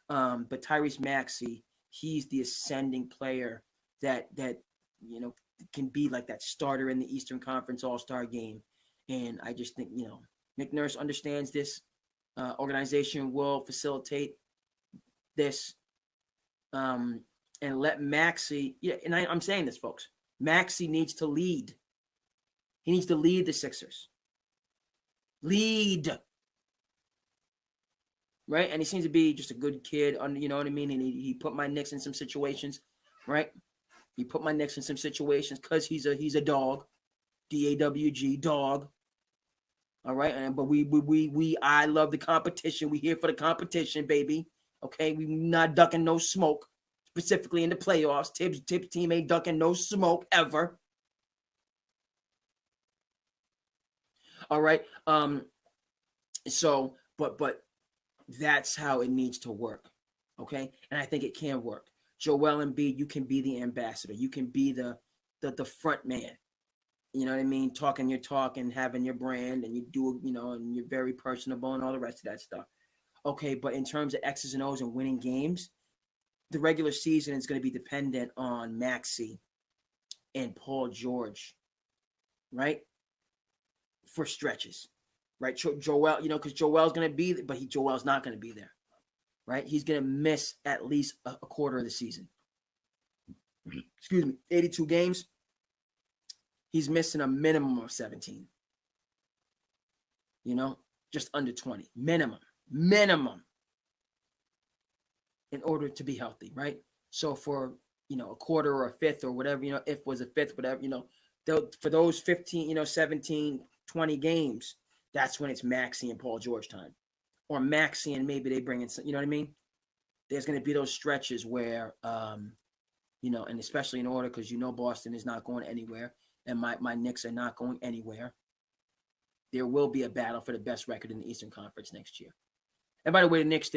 But Tyrese Maxey, he's the ascending player that can be like that starter in the Eastern Conference All-Star game. And I just think, Nick Nurse understands this. Organization will facilitate this. And let Maxey, and I'm saying this, folks, Maxey needs to lead. He needs to lead the Sixers. Lead. Right? And he seems to be just a good kid, you know what I mean? And he put my Knicks in some situations, right? He put my Knicks in some situations because he's a dog, D-A-W-G, dog. All right, but I love the competition. We here for the competition, baby. Okay, we not ducking no smoke, specifically in the playoffs. Tibbs team ain't ducking no smoke ever. All right, so but that's how it needs to work. Okay, and I think it can work. Joel Embiid, you can be the ambassador. You can be the front man. You know what I mean? Talking your talk and having your brand, and you do, and you're very personable and all the rest of that stuff. Okay, but in terms of X's and O's and winning games, the regular season is going to be dependent on Maxey and Paul George, right? For stretches, right? Joel, because Joel's going to be, but Joel's not going to be there. Right? He's going to miss at least a quarter of the season. Excuse me, 82 games. He's missing a minimum of 17. Just under 20. Minimum. In order to be healthy, right? So for, a quarter or a fifth or whatever, if was a fifth, whatever, for those 15, 17, 20 games, that's when it's Maxey and Paul George time. Or Maxey and maybe they bring in some, you know what I mean? There's going to be those stretches where, and especially in order because Boston is not going anywhere and my Knicks are not going anywhere. There will be a battle for the best record in the Eastern Conference next year. And by the way, the Knicks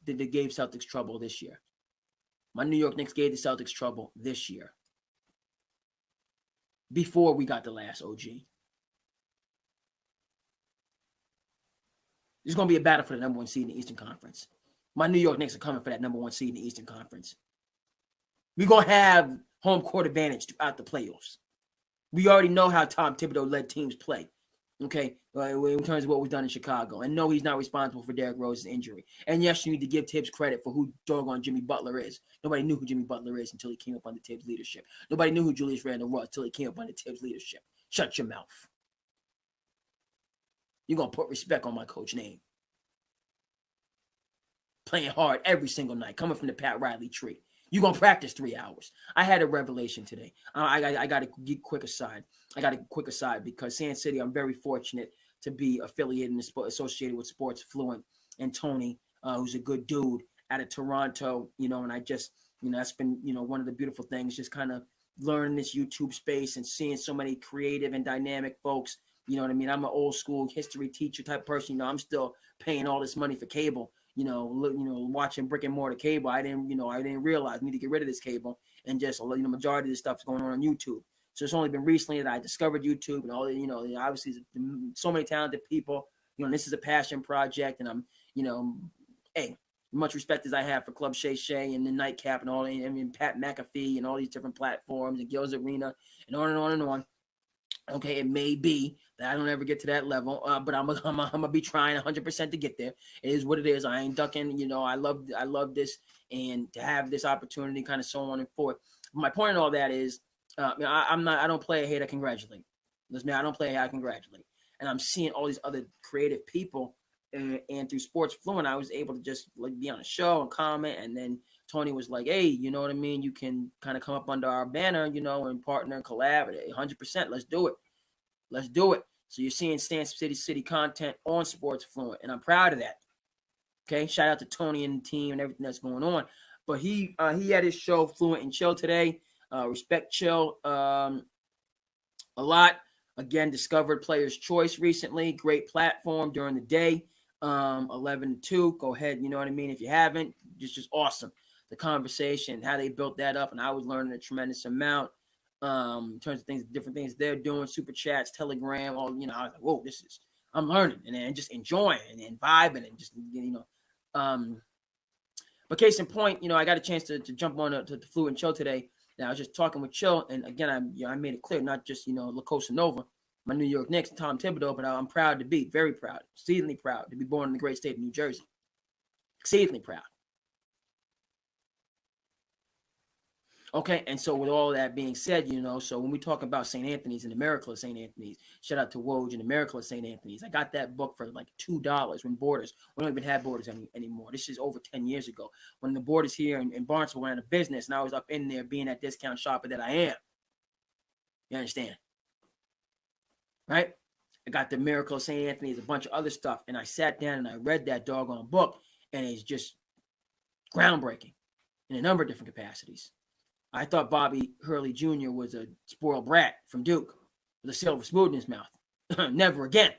they gave Celtics trouble this year. My New York Knicks gave the Celtics trouble this year. Before we got the last OG. There's going to be a battle for the number one seed in the Eastern Conference. My New York Knicks are coming for that number one seed in the Eastern Conference. We're going to have home court advantage throughout the playoffs. We already know how Tom Thibodeau-led teams play, okay, in terms of what we've done in Chicago. And no, he's not responsible for Derrick Rose's injury. And yes, you need to give Tibbs credit for who doggone Jimmy Butler is. Nobody knew who Jimmy Butler is until he came up under Tibbs' leadership. Nobody knew who Julius Randle was until he came up under Tibbs' leadership. Shut your mouth. You're going to put respect on my coach name. Playing hard every single night, coming from the Pat Riley tree. You're going to practice 3 hours. I had a revelation today. I got to get quick aside. Because Sand City, I'm very fortunate to be affiliated and associated with Sports Fluent. And Tony, who's a good dude, out of Toronto, and I just, that's been, one of the beautiful things, just kind of learning this YouTube space and seeing so many creative and dynamic folks. You know what I mean? I'm an old school history teacher type person. I'm still paying all this money for cable, watching brick and mortar cable. I didn't realize I need to get rid of this cable, and just, majority of this stuff is going on YouTube. So it's only been recently that I discovered YouTube, and all, obviously so many talented people. This is a passion project, and I'm, hey, much respect as I have for Club Shay Shay and the Nightcap and all, Pat McAfee and all these different platforms and Gil's Arena and on and on and on. Okay, it may be that I don't ever get to that level, but I'm gonna be trying 100% to get there. It is what it is. I ain't ducking. I love this, and to have this opportunity, kind of so on and forth. My point in all that is, I don't play a hate, I congratulate. Listen, I don't play a hate, I congratulate. And I'm seeing all these other creative people, and through Sports Fluent, I was able to just be on a show and comment. And then Tony was like, "Hey, you know what I mean? You can kind of come up under our banner, and partner and collaborate. 100%. Let's do it. Let's do it." So you're seeing Stan City content on Sports Fluent, and I'm proud of that. Okay, shout out to Tony and the team and everything that's going on. But he had his show Fluent and Chill today. Respect Chill a lot. Again, discovered Player's Choice recently. Great platform during the day. 11 to 2. Go ahead. You know what I mean? If you haven't, just awesome. The conversation, how they built that up. And I was learning a tremendous amount in terms of things, different things they're doing, super chats, Telegram, all, I was like, whoa, I'm learning and just enjoying and vibing and just, but case in point, I got a chance to jump on to the Fluent and Chill today. Now I was just talking with Chill, and again, I made it clear, not just, La Cosa Nova, my New York Knicks, Tom Thibodeau, but I'm proud to be, very proud, exceedingly proud to be born in the great state of New Jersey. Exceedingly proud. Okay, and so with all that being said, so when we talk about St. Anthony's and the Miracle of St. Anthony's, shout out to Woj and the Miracle of St. Anthony's. I got that book for like $2 when Borders, we don't even have Borders anymore. This is over 10 years ago when the Borders here in Barnesville went out of business, and I was up in there being that discount shopper that I am. You understand? Right? I got the Miracle of St. Anthony's, a bunch of other stuff, and I sat down and I read that doggone book, and it's just groundbreaking in a number of different capacities. I thought Bobby Hurley Jr. was a spoiled brat from Duke with a silver spoon in his mouth. Never again.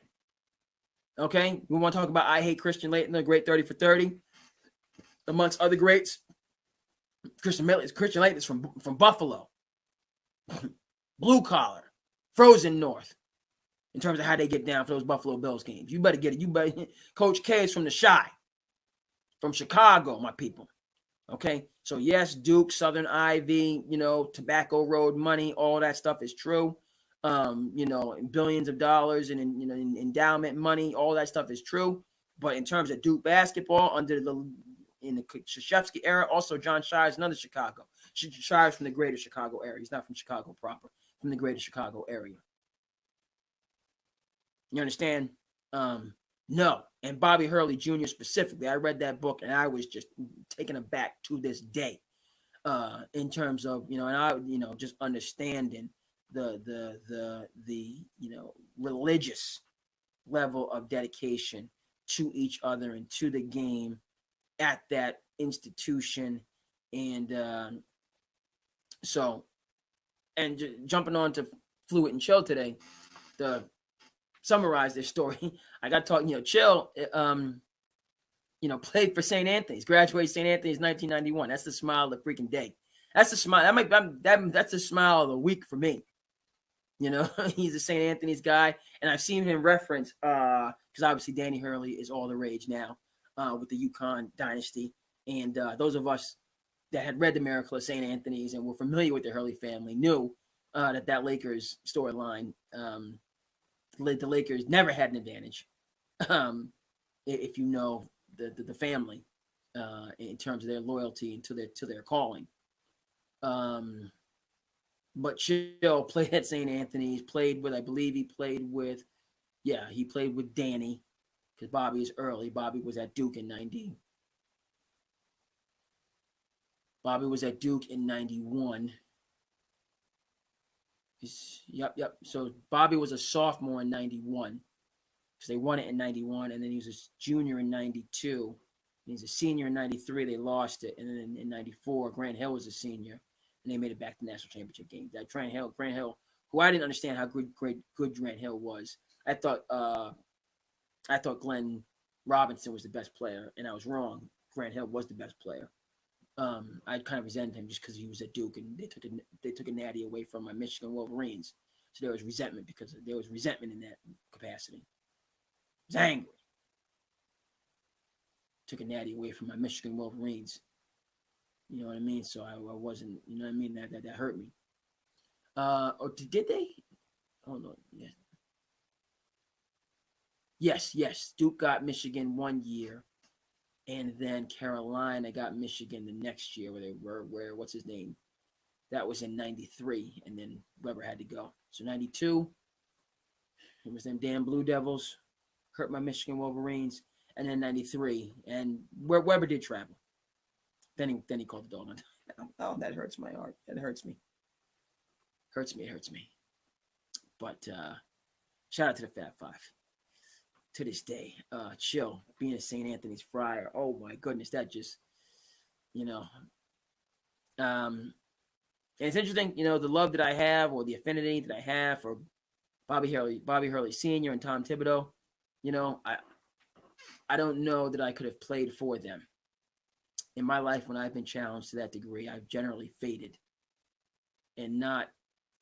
Okay? We want to talk about I Hate Christian Laettner, the great 30 for 30. Amongst other greats, Christian Laettner is from Buffalo. Blue collar. Frozen North. In terms of how they get down for those Buffalo Bills games. You better get it. Coach K is from the Chi. From Chicago, my people. Okay, so yes, Duke, Southern Ivy, Tobacco Road money, all that stuff is true. Billions of dollars and in endowment money, all that stuff is true. But in terms of Duke basketball, in the Krzyzewski era, also John Shire is another Chicago. Shire is from the greater Chicago area. He's not from Chicago proper, from the greater Chicago area. You understand? No. And Bobby Hurley Jr. specifically, I read that book and I was just taken aback to this day in terms of, and I, just understanding the religious level of dedication to each other and to the game at that institution. And jumping on to Fluent and Chill today, summarize this story. I got to talk, Chill, played for St. Anthony's, graduated St. Anthony's 1991. That's the smile of the freaking day. That's the smile. That's the smile of the week for me. He's a St. Anthony's guy, and I've seen him reference, because obviously Danny Hurley is all the rage now with the UConn dynasty. And those of us that had read the Miracle of St. Anthony's and were familiar with the Hurley family knew that Lakers storyline, the Lakers never had an advantage, if you know the family, in terms of their loyalty and to their calling. But Chill played at St. Anthony's, I believe he played with Danny, because Bobby is early. Bobby was at Duke in 90. Bobby was at Duke in 91. Yep. So Bobby was a sophomore in 91 because they won it in 91, and then he was a junior in 92. He's a senior in 93. They lost it. And then in 94, Grant Hill was a senior, and they made it back to the national championship game. That Grant Hill, who I didn't understand how good Grant Hill was. I thought Glenn Robinson was the best player, and I was wrong. Grant Hill was the best player. I kind of resented him just because he was at Duke, and they took a natty away from my Michigan Wolverines. So there was resentment because there was resentment in that capacity. I was angry. Took a natty away from my Michigan Wolverines. You know what I mean? So I wasn't, you know what I mean? That hurt me. Or did they? Oh no, yeah. Yes. Duke got Michigan 1 year, and then Carolina got Michigan the next year where what's his name? That was in 93, and then Weber had to go. So 92, it was them damn Blue Devils, hurt my Michigan Wolverines, and then 93, and Weber did travel. Then he called the dog on. Oh, that hurts my heart. That hurts me. It hurts me. But shout out to the Fab Five. To this day, chill. Being a St. Anthony's Friar. Oh my goodness, that just, and it's interesting, the love that I have or the affinity that I have for Bobby Hurley Sr. and Tom Thibodeau. I don't know that I could have played for them. In my life, when I've been challenged to that degree, I've generally faded and not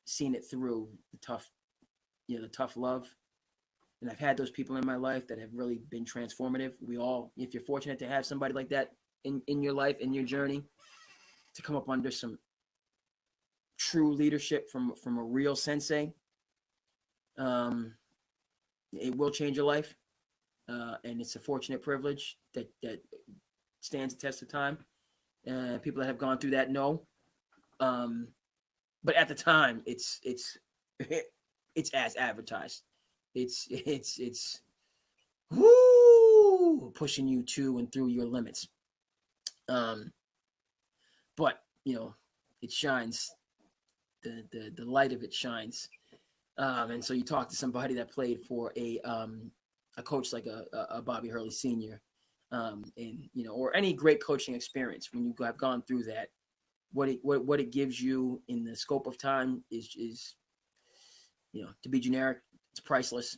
seen it through the tough love. And I've had those people in my life that have really been transformative. If you're fortunate to have somebody like that in your life, in your journey, to come up under some true leadership from a real sensei, it will change your life. And it's a fortunate privilege that stands the test of time. People that have gone through that know. But at the time, it's as advertised. It's pushing you to and through your limits. But it shines. The light of it shines. And so you talk to somebody that played for a coach like a Bobby Hurley Sr. Or any great coaching experience, when you have gone through that, what it gives you in the scope of time is to be generic, it's priceless.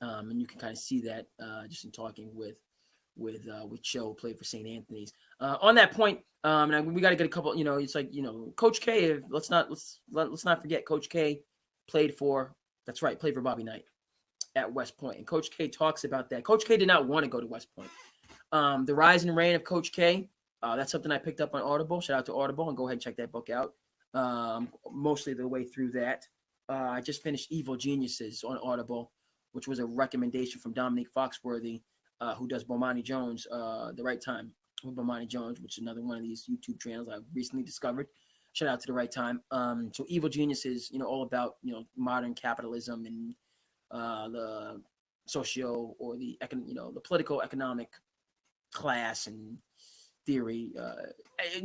And you can kind of see that just in talking with Cho, who played for St. Anthony's. On that point, and we got to get a couple. It's like Coach K. Let's not forget Coach K played for Bobby Knight at West Point, and Coach K talks about that. Coach K did not want to go to West Point. The Rise and Reign of Coach K. That's something I picked up on Audible. Shout out to Audible, and go ahead and check that book out. Mostly the way through that. I just finished Evil Geniuses on Audible, which was a recommendation from Dominique Foxworthy, who does Bomani Jones, The Right Time with Bomani Jones, which is another one of these YouTube channels I've recently discovered. Shout out to The Right Time. So Evil Geniuses, all about, modern capitalism and the socio or the political economic class and theory.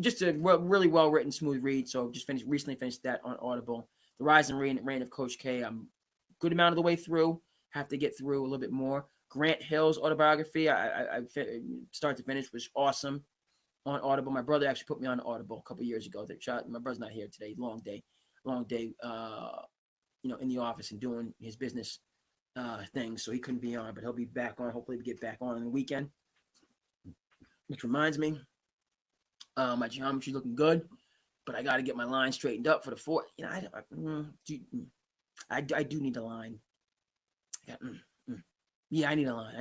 Just a really well written, smooth read. So just recently finished that on Audible. The Rise and Reign of Coach K. I'm a good amount of the way through. Have to get through a little bit more. Grant Hill's autobiography, I start to finish, was awesome on Audible. My brother actually put me on Audible a couple years ago. My brother's not here today. Long day, in the office and doing his business things, so he couldn't be on, but he'll be back on. Hopefully, we get back on the weekend. Which reminds me, my geometry's looking good, but I got to get my line straightened up for the fourth. I do need a line. Yeah, I need a line.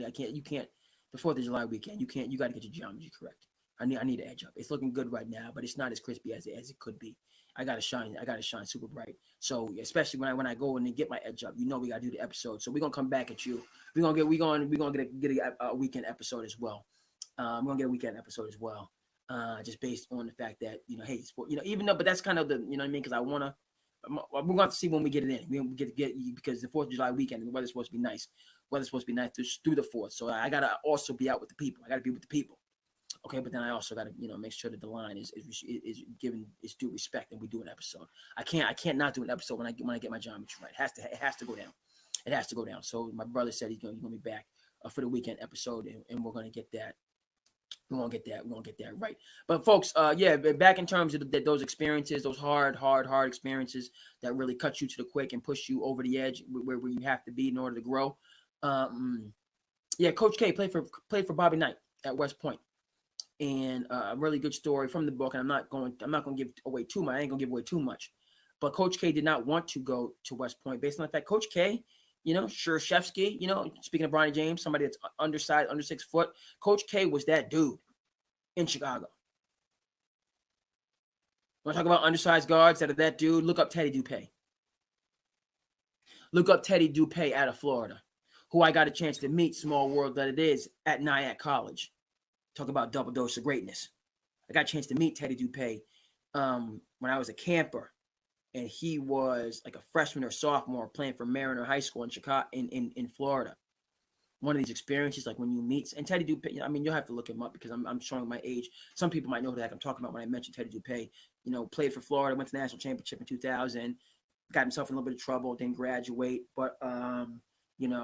I can't. You can't. The 4th of July weekend, you can't. You got to get your geometry correct. I need to edge up. It's looking good right now, but it's not as crispy as it could be. I gotta shine super bright. So especially when I go in and get my edge up, we gotta do the episode. So we're gonna come back at you. We're gonna get a weekend episode as well. We're gonna get a weekend episode as well. Just based on the fact that hey, sport, even though, but that's kind of the what I mean, because we're going to have to see when we get it in. We get because the 4th of July weekend, the weather's supposed to be nice. Weather's supposed to be nice through the 4th. So I got to also be out with the people. I got to be with the people. Okay, but then I also got to make sure that the line is given its due respect, and we do an episode. I can't not do an episode when I get my geometry right. It has to go down. It has to go down. So my brother said he's going to be back for the weekend episode, and we're going to get that We're gonna get that. We're gonna get that right. But folks, yeah, back in terms of those experiences, those hard experiences that really cut you to the quick and push you over the edge where you have to be in order to grow. Yeah, Coach K played for Bobby Knight at West Point, and a really good story from the book. And I'm not going to give away too much. I ain't gonna give away too much. But Coach K did not want to go to West Point based on the fact Coach K, Shershevsky, speaking of Bronny James, somebody that's undersized, under 6 foot. Coach K was that dude in Chicago. Want to talk about undersized guards that are that dude? Look up Teddy Dupay. Look up Teddy Dupay out of Florida, who I got a chance to meet, small world that it is, at Nyack College. Talk about double dose of greatness. I got a chance to meet Teddy Dupay when I was a camper. And he was like a freshman or sophomore playing for Mariner High School in Chicago, in Florida. One of these experiences, like when you meet, and Teddy Dupay, I mean, you'll have to look him up because I'm showing my age. Some people might know who the heck I'm talking about when I mentioned Teddy Dupay. Played for Florida, went to the national championship in 2000, got himself in a little bit of trouble, didn't graduate, but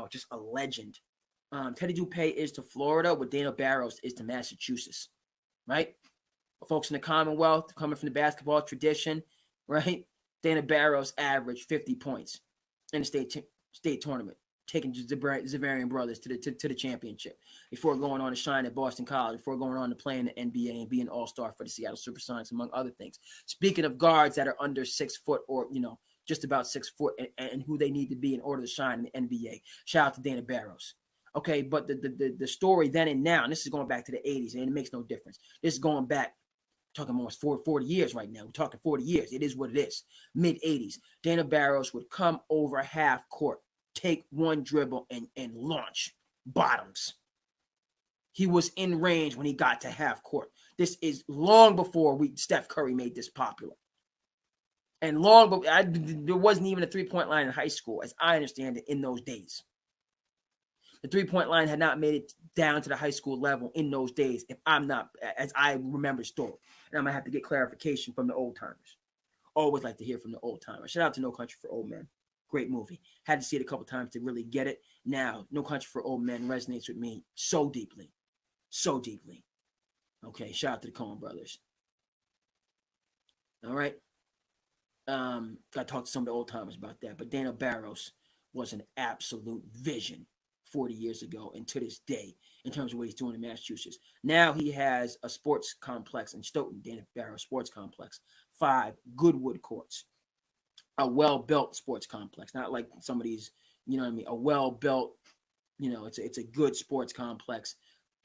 just a legend. Teddy Dupay is to Florida what Dana Barros is to Massachusetts, right? Folks in the Commonwealth, coming from the basketball tradition, right? Dana Barros averaged 50 points in the state tournament, taking Zavarian brothers to the championship before going on to shine at Boston College, before going on to play in the NBA and be an all-star for the Seattle Supersonics, among other things. Speaking of guards that are under 6 foot or, just about 6 foot and who they need to be in order to shine in the NBA, shout out to Dana Barros. Okay, but the story then and now, and this is going back to the 80s, and it makes no difference. This is going back, talking almost 40 years right now. We're talking 40 years. It is what it is. Mid-80s. Dana Barros would come over half court, take one dribble, and launch bottoms. He was in range when he got to half court. This is long before Steph Curry made this popular. And long before, there wasn't even a three-point line in high school, as I understand it, in those days. The three-point line had not made it down to the high school level in those days, if I'm not, as I remember the story. And I'm going to have to get clarification from the old-timers. Always like to hear from the old-timers. Shout out to No Country for Old Men. Great movie. Had to see it a couple times to really get it. Now, No Country for Old Men resonates with me so deeply. So deeply. Okay, shout out to the Coen brothers. All right. Got to talk to some of the old-timers about that. But Dana Barros was an absolute vision 40 years ago and to this day in terms of what he's doing in Massachusetts. Now he has a sports complex in Stoughton, Dana Barros Sports Complex, 5 Goodwood courts, a well-built sports complex, not like some of these, a well-built, it's a good sports complex.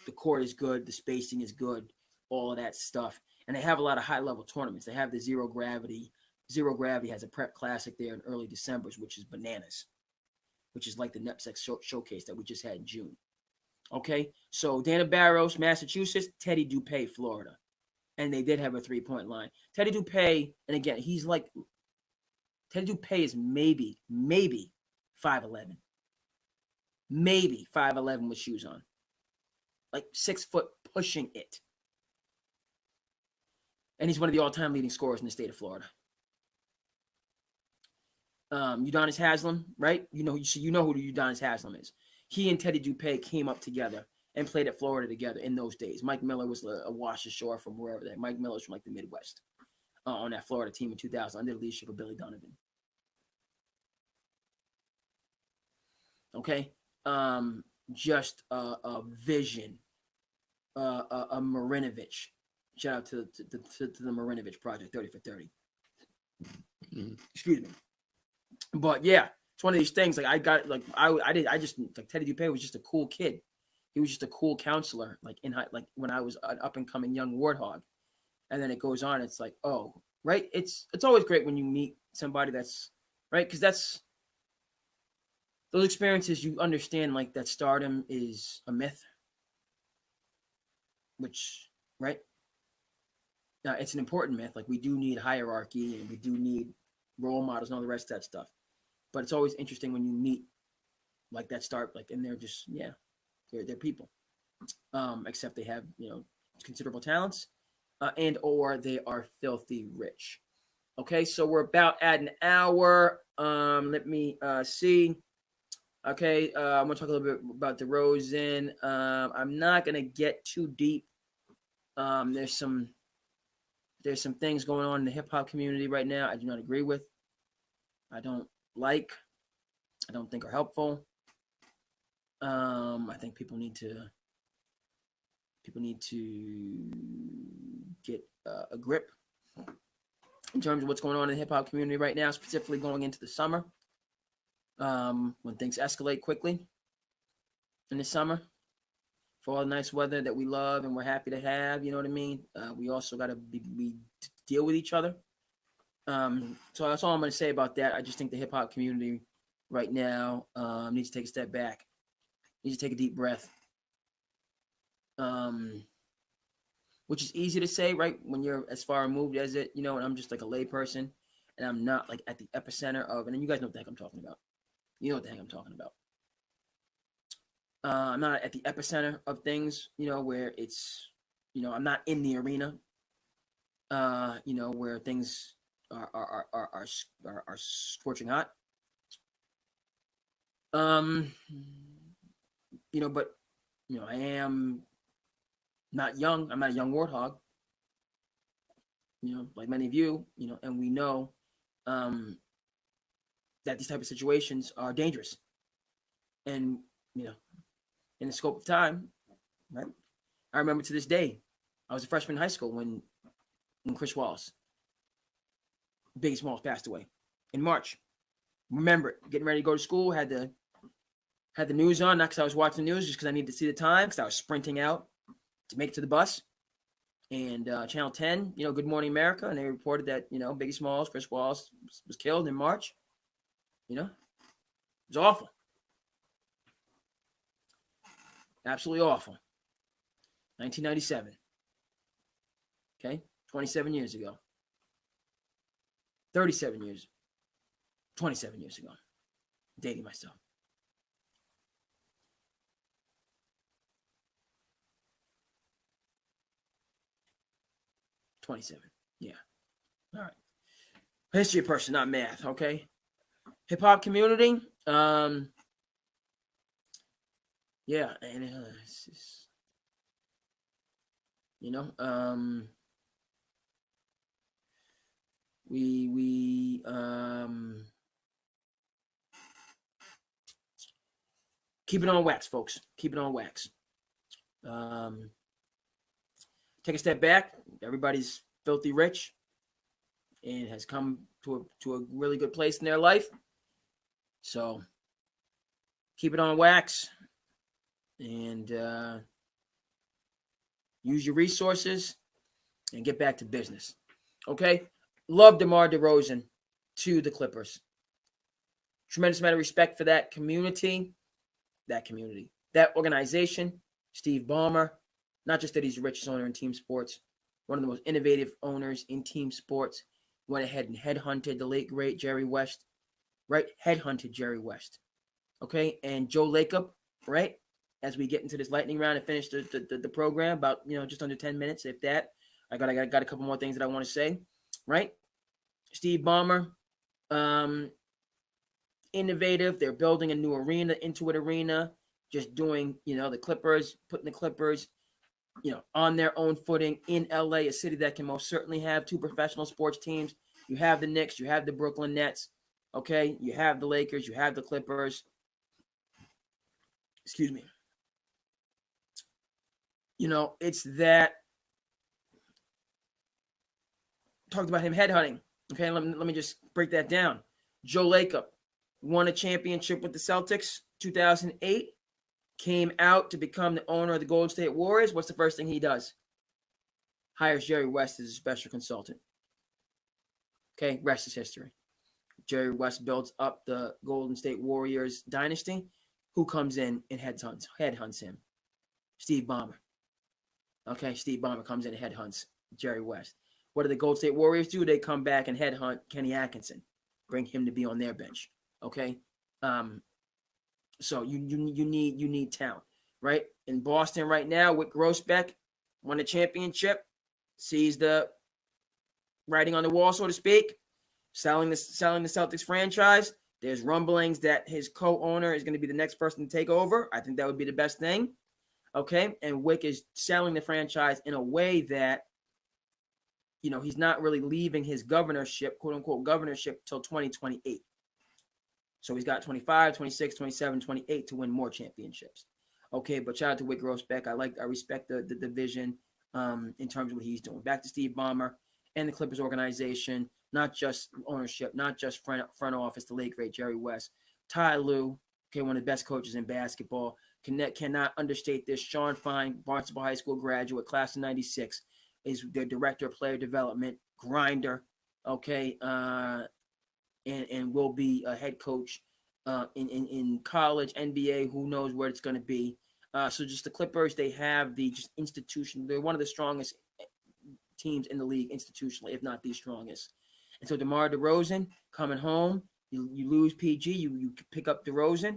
The court is good, the spacing is good, all of that stuff. And they have a lot of high-level tournaments. They have the Zero Gravity. Zero Gravity has a prep classic there in early December, which is bananas, which is like the NEPSEC showcase that we just had in June. Okay, so Dana Barros, Massachusetts, Teddy Dupay, Florida. And they did have a three-point line. Teddy Dupay, and again, Teddy Dupay is maybe 5'11". Maybe 5'11" with shoes on. Like 6 foot pushing it. And he's one of the all-time leading scorers in the state of Florida. Udonis Haslem, right? You know who Udonis Haslem is. He and Teddy Dupay came up together and played at Florida together in those days. Mike Miller was a wash ashore from wherever that. Mike Miller's from like the Midwest on that Florida team in 2000 under the leadership of Billy Donovan. Okay, just a vision, a Marinovich. Shout out to the Marinovich Project, 30 for 30. Excuse me. But yeah, it's one of these things. Like I just Teddy Dupay was just a cool kid. He was just a cool counselor, like when I was an up and coming young warthog. And then it goes on. It's like, oh, right. It's always great when you meet somebody that's right, because that's those experiences. You understand like that stardom is a myth, which right. Now it's an important myth. Like we do need hierarchy and we do need role models and all the rest of that stuff. But it's always interesting when you meet like that and they're just, they're people. Except they have, considerable talents and or they are filthy rich. Okay, so we're about at an hour. Let me see. Okay, I'm going to talk a little bit about DeRozan. I'm not going to get too deep There's some things going on in the hip hop community right now I do not agree with. I don't like. I don't think are helpful. I think people need to get a grip in terms of what's going on in the hip hop community right now, specifically going into the summer, when things escalate quickly in the summer. For all the nice weather that we love and we're happy to have, you know what I mean? We also got to deal with each other. So that's all I'm going to say about that. I just think the hip hop community right now needs to take a step back, needs to take a deep breath, which is easy to say, right? When you're as far removed as it, and I'm just like a lay person and I'm not like at the epicenter of, and then you guys know what the heck I'm talking about. You know what the heck I'm talking about. I'm not at the epicenter of things, where it's, I'm not in the arena, where things are scorching hot. But I am not young. I'm not a young warthog, like many of you, and we know that these type of situations are dangerous. And, in the scope of time, right? I remember to this day, I was a freshman in high school when Chris Wallace, Biggie Smalls, passed away in March. Remember it, getting ready to go to school, had the news on, not because I was watching the news, just because I needed to see the time, because I was sprinting out to make it to the bus. And Channel 10, Good Morning America, and they reported that, Biggie Smalls, Chris Wallace was killed in March. It was awful. Absolutely awful. 1997. Okay? 27 years ago. 27 years ago. Dating myself. $27. Yeah. All right. History person, not math, okay? Hip hop community. Yeah, and it's just, we keep it on wax, folks. Keep it on wax. Take a step back. Everybody's filthy rich and has come to a really good place in their life. So keep it on wax and use your resources and get back to business. Okay? Love DeMar DeRozan to the Clippers. Tremendous amount of respect for that community, that organization. Steve Ballmer, not just that he's the richest owner in team sports, one of the most innovative owners in team sports, went ahead and headhunted the late, great Jerry West, right? Headhunted Jerry West. Okay? And Joe Lacob, right? As we get into this lightning round and finish the program, about, just under 10 minutes, if that. I got a couple more things that I want to say, right? Steve Ballmer, innovative. They're building a new arena, Intuit Arena, just doing, the Clippers, putting the Clippers, on their own footing in LA, a city that can most certainly have two professional sports teams. You have the Knicks, you have the Brooklyn Nets, okay? You have the Lakers, you have the Clippers. Excuse me. It's that. Talked about him headhunting. Okay, let me just break that down. Joe Lacob won a championship with the Celtics, 2008. Came out to become the owner of the Golden State Warriors. What's the first thing he does? Hires Jerry West as a special consultant. Okay, rest is history. Jerry West builds up the Golden State Warriors dynasty. Who comes in and headhunts him? Steve Ballmer. Okay, Steve Ballmer comes in and headhunts Jerry West. What do the Golden State Warriors do? They come back and headhunt Kenny Atkinson, bring him to be on their bench. Okay, so you need talent, right? In Boston right now, with Grossbeck won a championship, sees the writing on the wall, so to speak, selling the Celtics franchise. There's rumblings that his co-owner is going to be the next person to take over. I think that would be the best thing. Okay, and Wick is selling the franchise in a way that, you know, he's not really leaving his governorship, quote unquote governorship, till 2028. So he's got 25, 26, 27, 28 to win more championships. Okay, but shout out to Wick Grossbeck. I respect the vision in terms of what he's doing. Back to Steve Ballmer and the Clippers organization, not just ownership, not just front office, the late great Jerry West. Ty Lue, okay, one of the best coaches in basketball. Cannot understate this. Sean Fine, Barnstable High School graduate, class of 96, is their director of player development, grinder, okay, and will be a head coach in college, NBA, who knows where it's going to be. So just the Clippers, they have the just institution. They're one of the strongest teams in the league institutionally, if not the strongest. And so DeMar DeRozan coming home, you lose PG, you pick up DeRozan,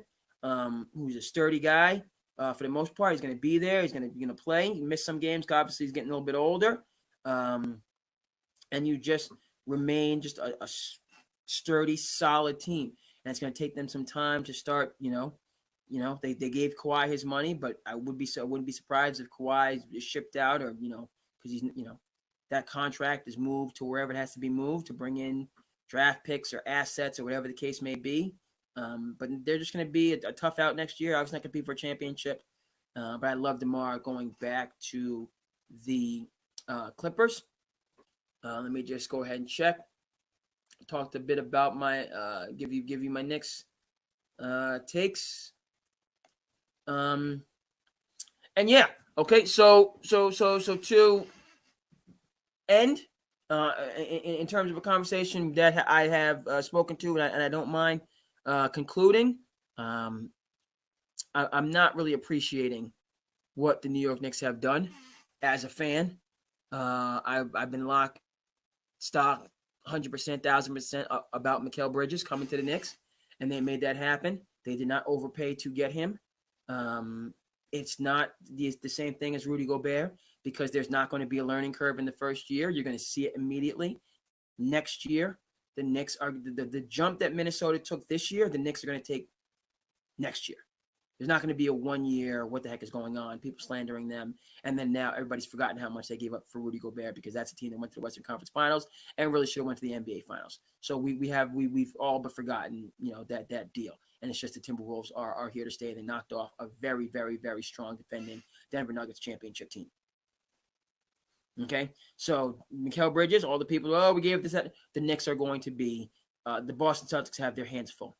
who's a sturdy guy. For the most part, he's going to be there. He's going to play. He missed some games. Obviously, he's getting a little bit older. And you just remain just a sturdy, solid team. And it's going to take them some time to start, they gave Kawhi his money, but I wouldn't be surprised if Kawhi is shipped out, or, because he's, that contract is moved to wherever it has to be moved to bring in draft picks or assets or whatever the case may be. But they're just going to be a tough out next year. Obviously not going to be for a championship. But I love DeMar going back to the Clippers. Let me just go ahead and check. Talked a bit about my give you my Knicks takes. And yeah, okay. So to end in terms of a conversation that I have spoken to, and I don't mind concluding. I'm not really appreciating what the New York Knicks have done as a fan. I've been locked stock 100%, 1,000% about Mikal Bridges coming to the Knicks, and they made that happen. They did not overpay to get him. It's not the same thing as Rudy Gobert, because there's not going to be a learning curve in the first year. You're going to see it immediately. Next year, the Knicks are the jump that Minnesota took this year, the Knicks are going to take next year. There's not going to be a 1 year, what the heck is going on, people slandering them. And then now everybody's forgotten how much they gave up for Rudy Gobert, because that's a team that went to the Western Conference Finals and really should have went to the NBA Finals. So we've all but forgotten, that deal. And it's just the Timberwolves are here to stay. They knocked off a very, very, very strong defending Denver Nuggets championship team. Okay, so Mikal Bridges, all the people, we gave this. The Knicks are going to be, the Boston Celtics have their hands full.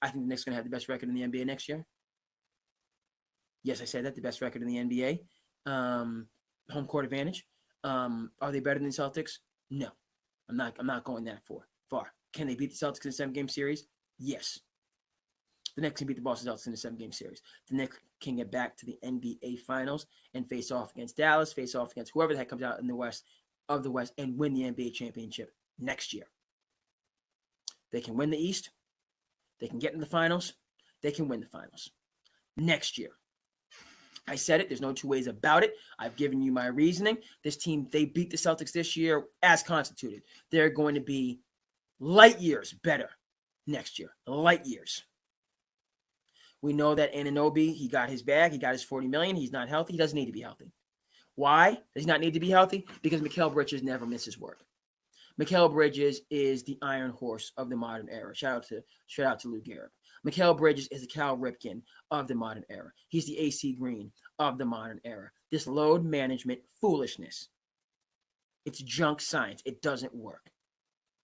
I think the Knicks are going to have the best record in the NBA next year. Yes, I said that, the best record in the NBA. Home court advantage. Are they better than the Celtics? No, I'm not going that far. Can they beat the Celtics in a 7-game series? Yes. The Knicks can beat the Boston Celtics in a 7-game series. The Knicks can get back to the NBA Finals and face off against Dallas, face off against whoever the heck comes out in the West, and win the NBA championship next year. They can win the East. They can get in the finals. They can win the finals next year. I said it. There's no two ways about it. I've given you my reasoning. This team, they beat the Celtics this year as constituted. They're going to be light years better next year. Light years. We know that Anunoby, he got his bag. He got his $40 million. He's not healthy. He doesn't need to be healthy. Why does he not need to be healthy? Because Mikal Bridges never misses work. Mikal Bridges is the iron horse of the modern era. Shout out to Lou Gehrig. Mikal Bridges is the Cal Ripken of the modern era. He's the AC Green of the modern era. This load management foolishness. It's junk science. It doesn't work.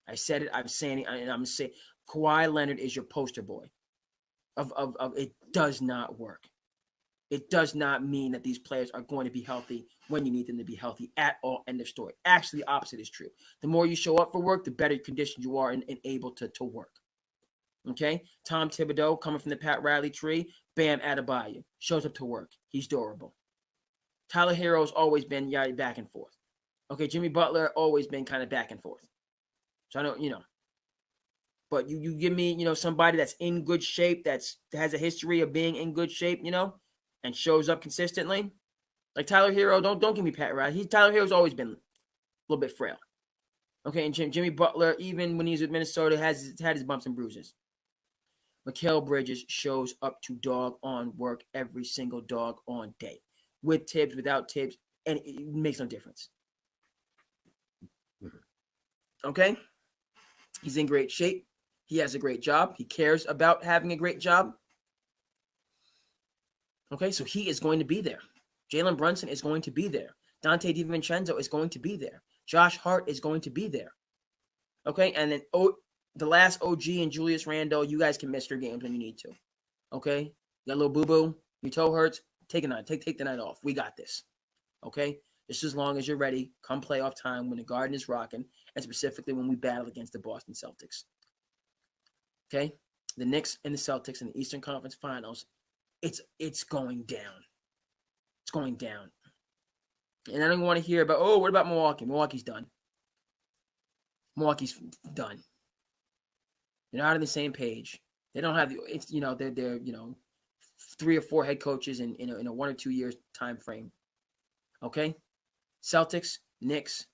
I said it. I'm saying it. And I'm going to say Kawhi Leonard is your poster boy. Of it does not work. It does not mean that these players are going to be healthy when you need them to be healthy at all. End of story. Actually, the opposite is true. The more you show up for work, the better conditioned you are and able to work. Okay? Tom Thibodeau, coming from the Pat Riley tree, Bam Adebayo, shows up to work. He's durable. Tyler Hero's always been back and forth. Okay, Jimmy Butler always been kind of back and forth. So I don't, but you give me, somebody that's in good shape, that has a history of being in good shape, and shows up consistently. Like Tyler Hero, don't give me Pat Riley. Tyler Hero's always been a little bit frail. Okay, and Jimmy Butler, even when he's with Minnesota, has had his bumps and bruises. Mikal Bridges shows up to dog on work every single dog on day. with Tibbs, without Tibbs, and it makes no difference. Okay? He's in great shape. He has a great job. He cares about having a great job. Okay, so he is going to be there. Jalen Brunson is going to be there. Dante DiVincenzo is going to be there. Josh Hart is going to be there. Okay, and then the last OG and Julius Randle, you guys can miss your games when you need to. Okay, you got a little boo-boo, your toe hurts, take a night, take the night off. We got this. Okay, just as long as you're ready, come playoff time when the Garden is rocking, and specifically when we battle against the Boston Celtics. Okay, the Knicks and the Celtics in the Eastern Conference Finals, it's going down. It's going down. And I don't want to hear about, oh, what about Milwaukee? Milwaukee's done. Milwaukee's done. They're not on the same page. They don't have they're 3 or 4 head coaches in a 1 or 2 years time frame. Okay? Celtics, Knicks,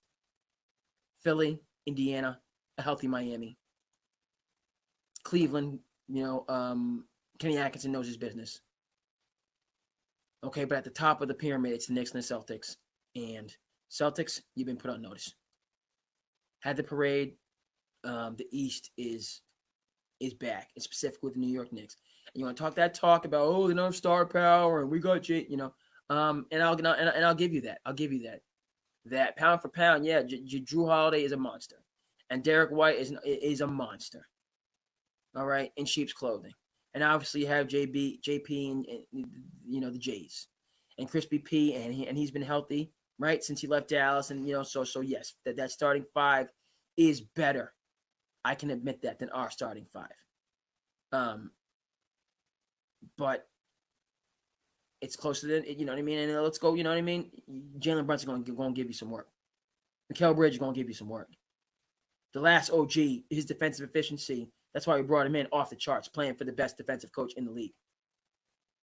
Philly, Indiana, a healthy Miami. Cleveland, Kenny Atkinson knows his business. Okay, but at the top of the pyramid, it's the Knicks and the Celtics. And Celtics, you've been put on notice. Had the parade. The East is back, and specifically with the New York Knicks. And you want to talk that talk about, oh, they don't have star power, and we got Jay, and I'll give you that. I'll give you that. That pound for pound, yeah, Drew Holiday is a monster, and Derek White is a monster. All right, in sheep's clothing. And obviously you have JP and the Jays, and Crispy P, and he's been healthy, right, since he left Dallas, and so yes, that starting 5 is better. I can admit that, than our starting 5. But it's closer than, you know what I mean? And let's go, you know what I mean? Jalen Brunson going to give you some work. Mikal Bridge is going to give you some work. The last OG, his defensive efficiency. That's why we brought him in off the charts, playing for the best defensive coach in the league.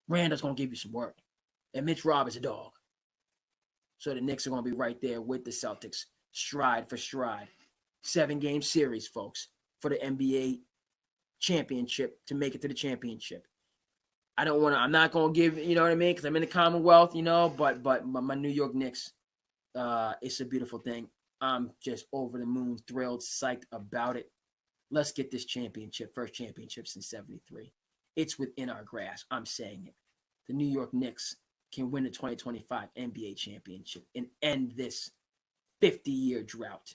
Randall's going to give you some work. And Mitch Robb is a dog. So the Knicks are going to be right there with the Celtics, stride for stride. 7-game series, folks, for the NBA championship to make it to the championship. I'm not going to give, you know what I mean? Because I'm in the Commonwealth, but my New York Knicks, it's a beautiful thing. I'm just over the moon, thrilled, psyched about it. Let's get this championship, first championship since 73. It's within our grasp. I'm saying it. The New York Knicks can win the 2025 NBA championship and end this 50-year drought.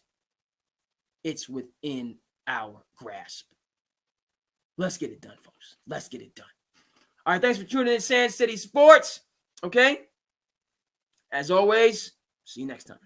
It's within our grasp. Let's get it done, folks. Let's get it done. All right, thanks for tuning in, Sand City Sports. Okay? As always, see you next time.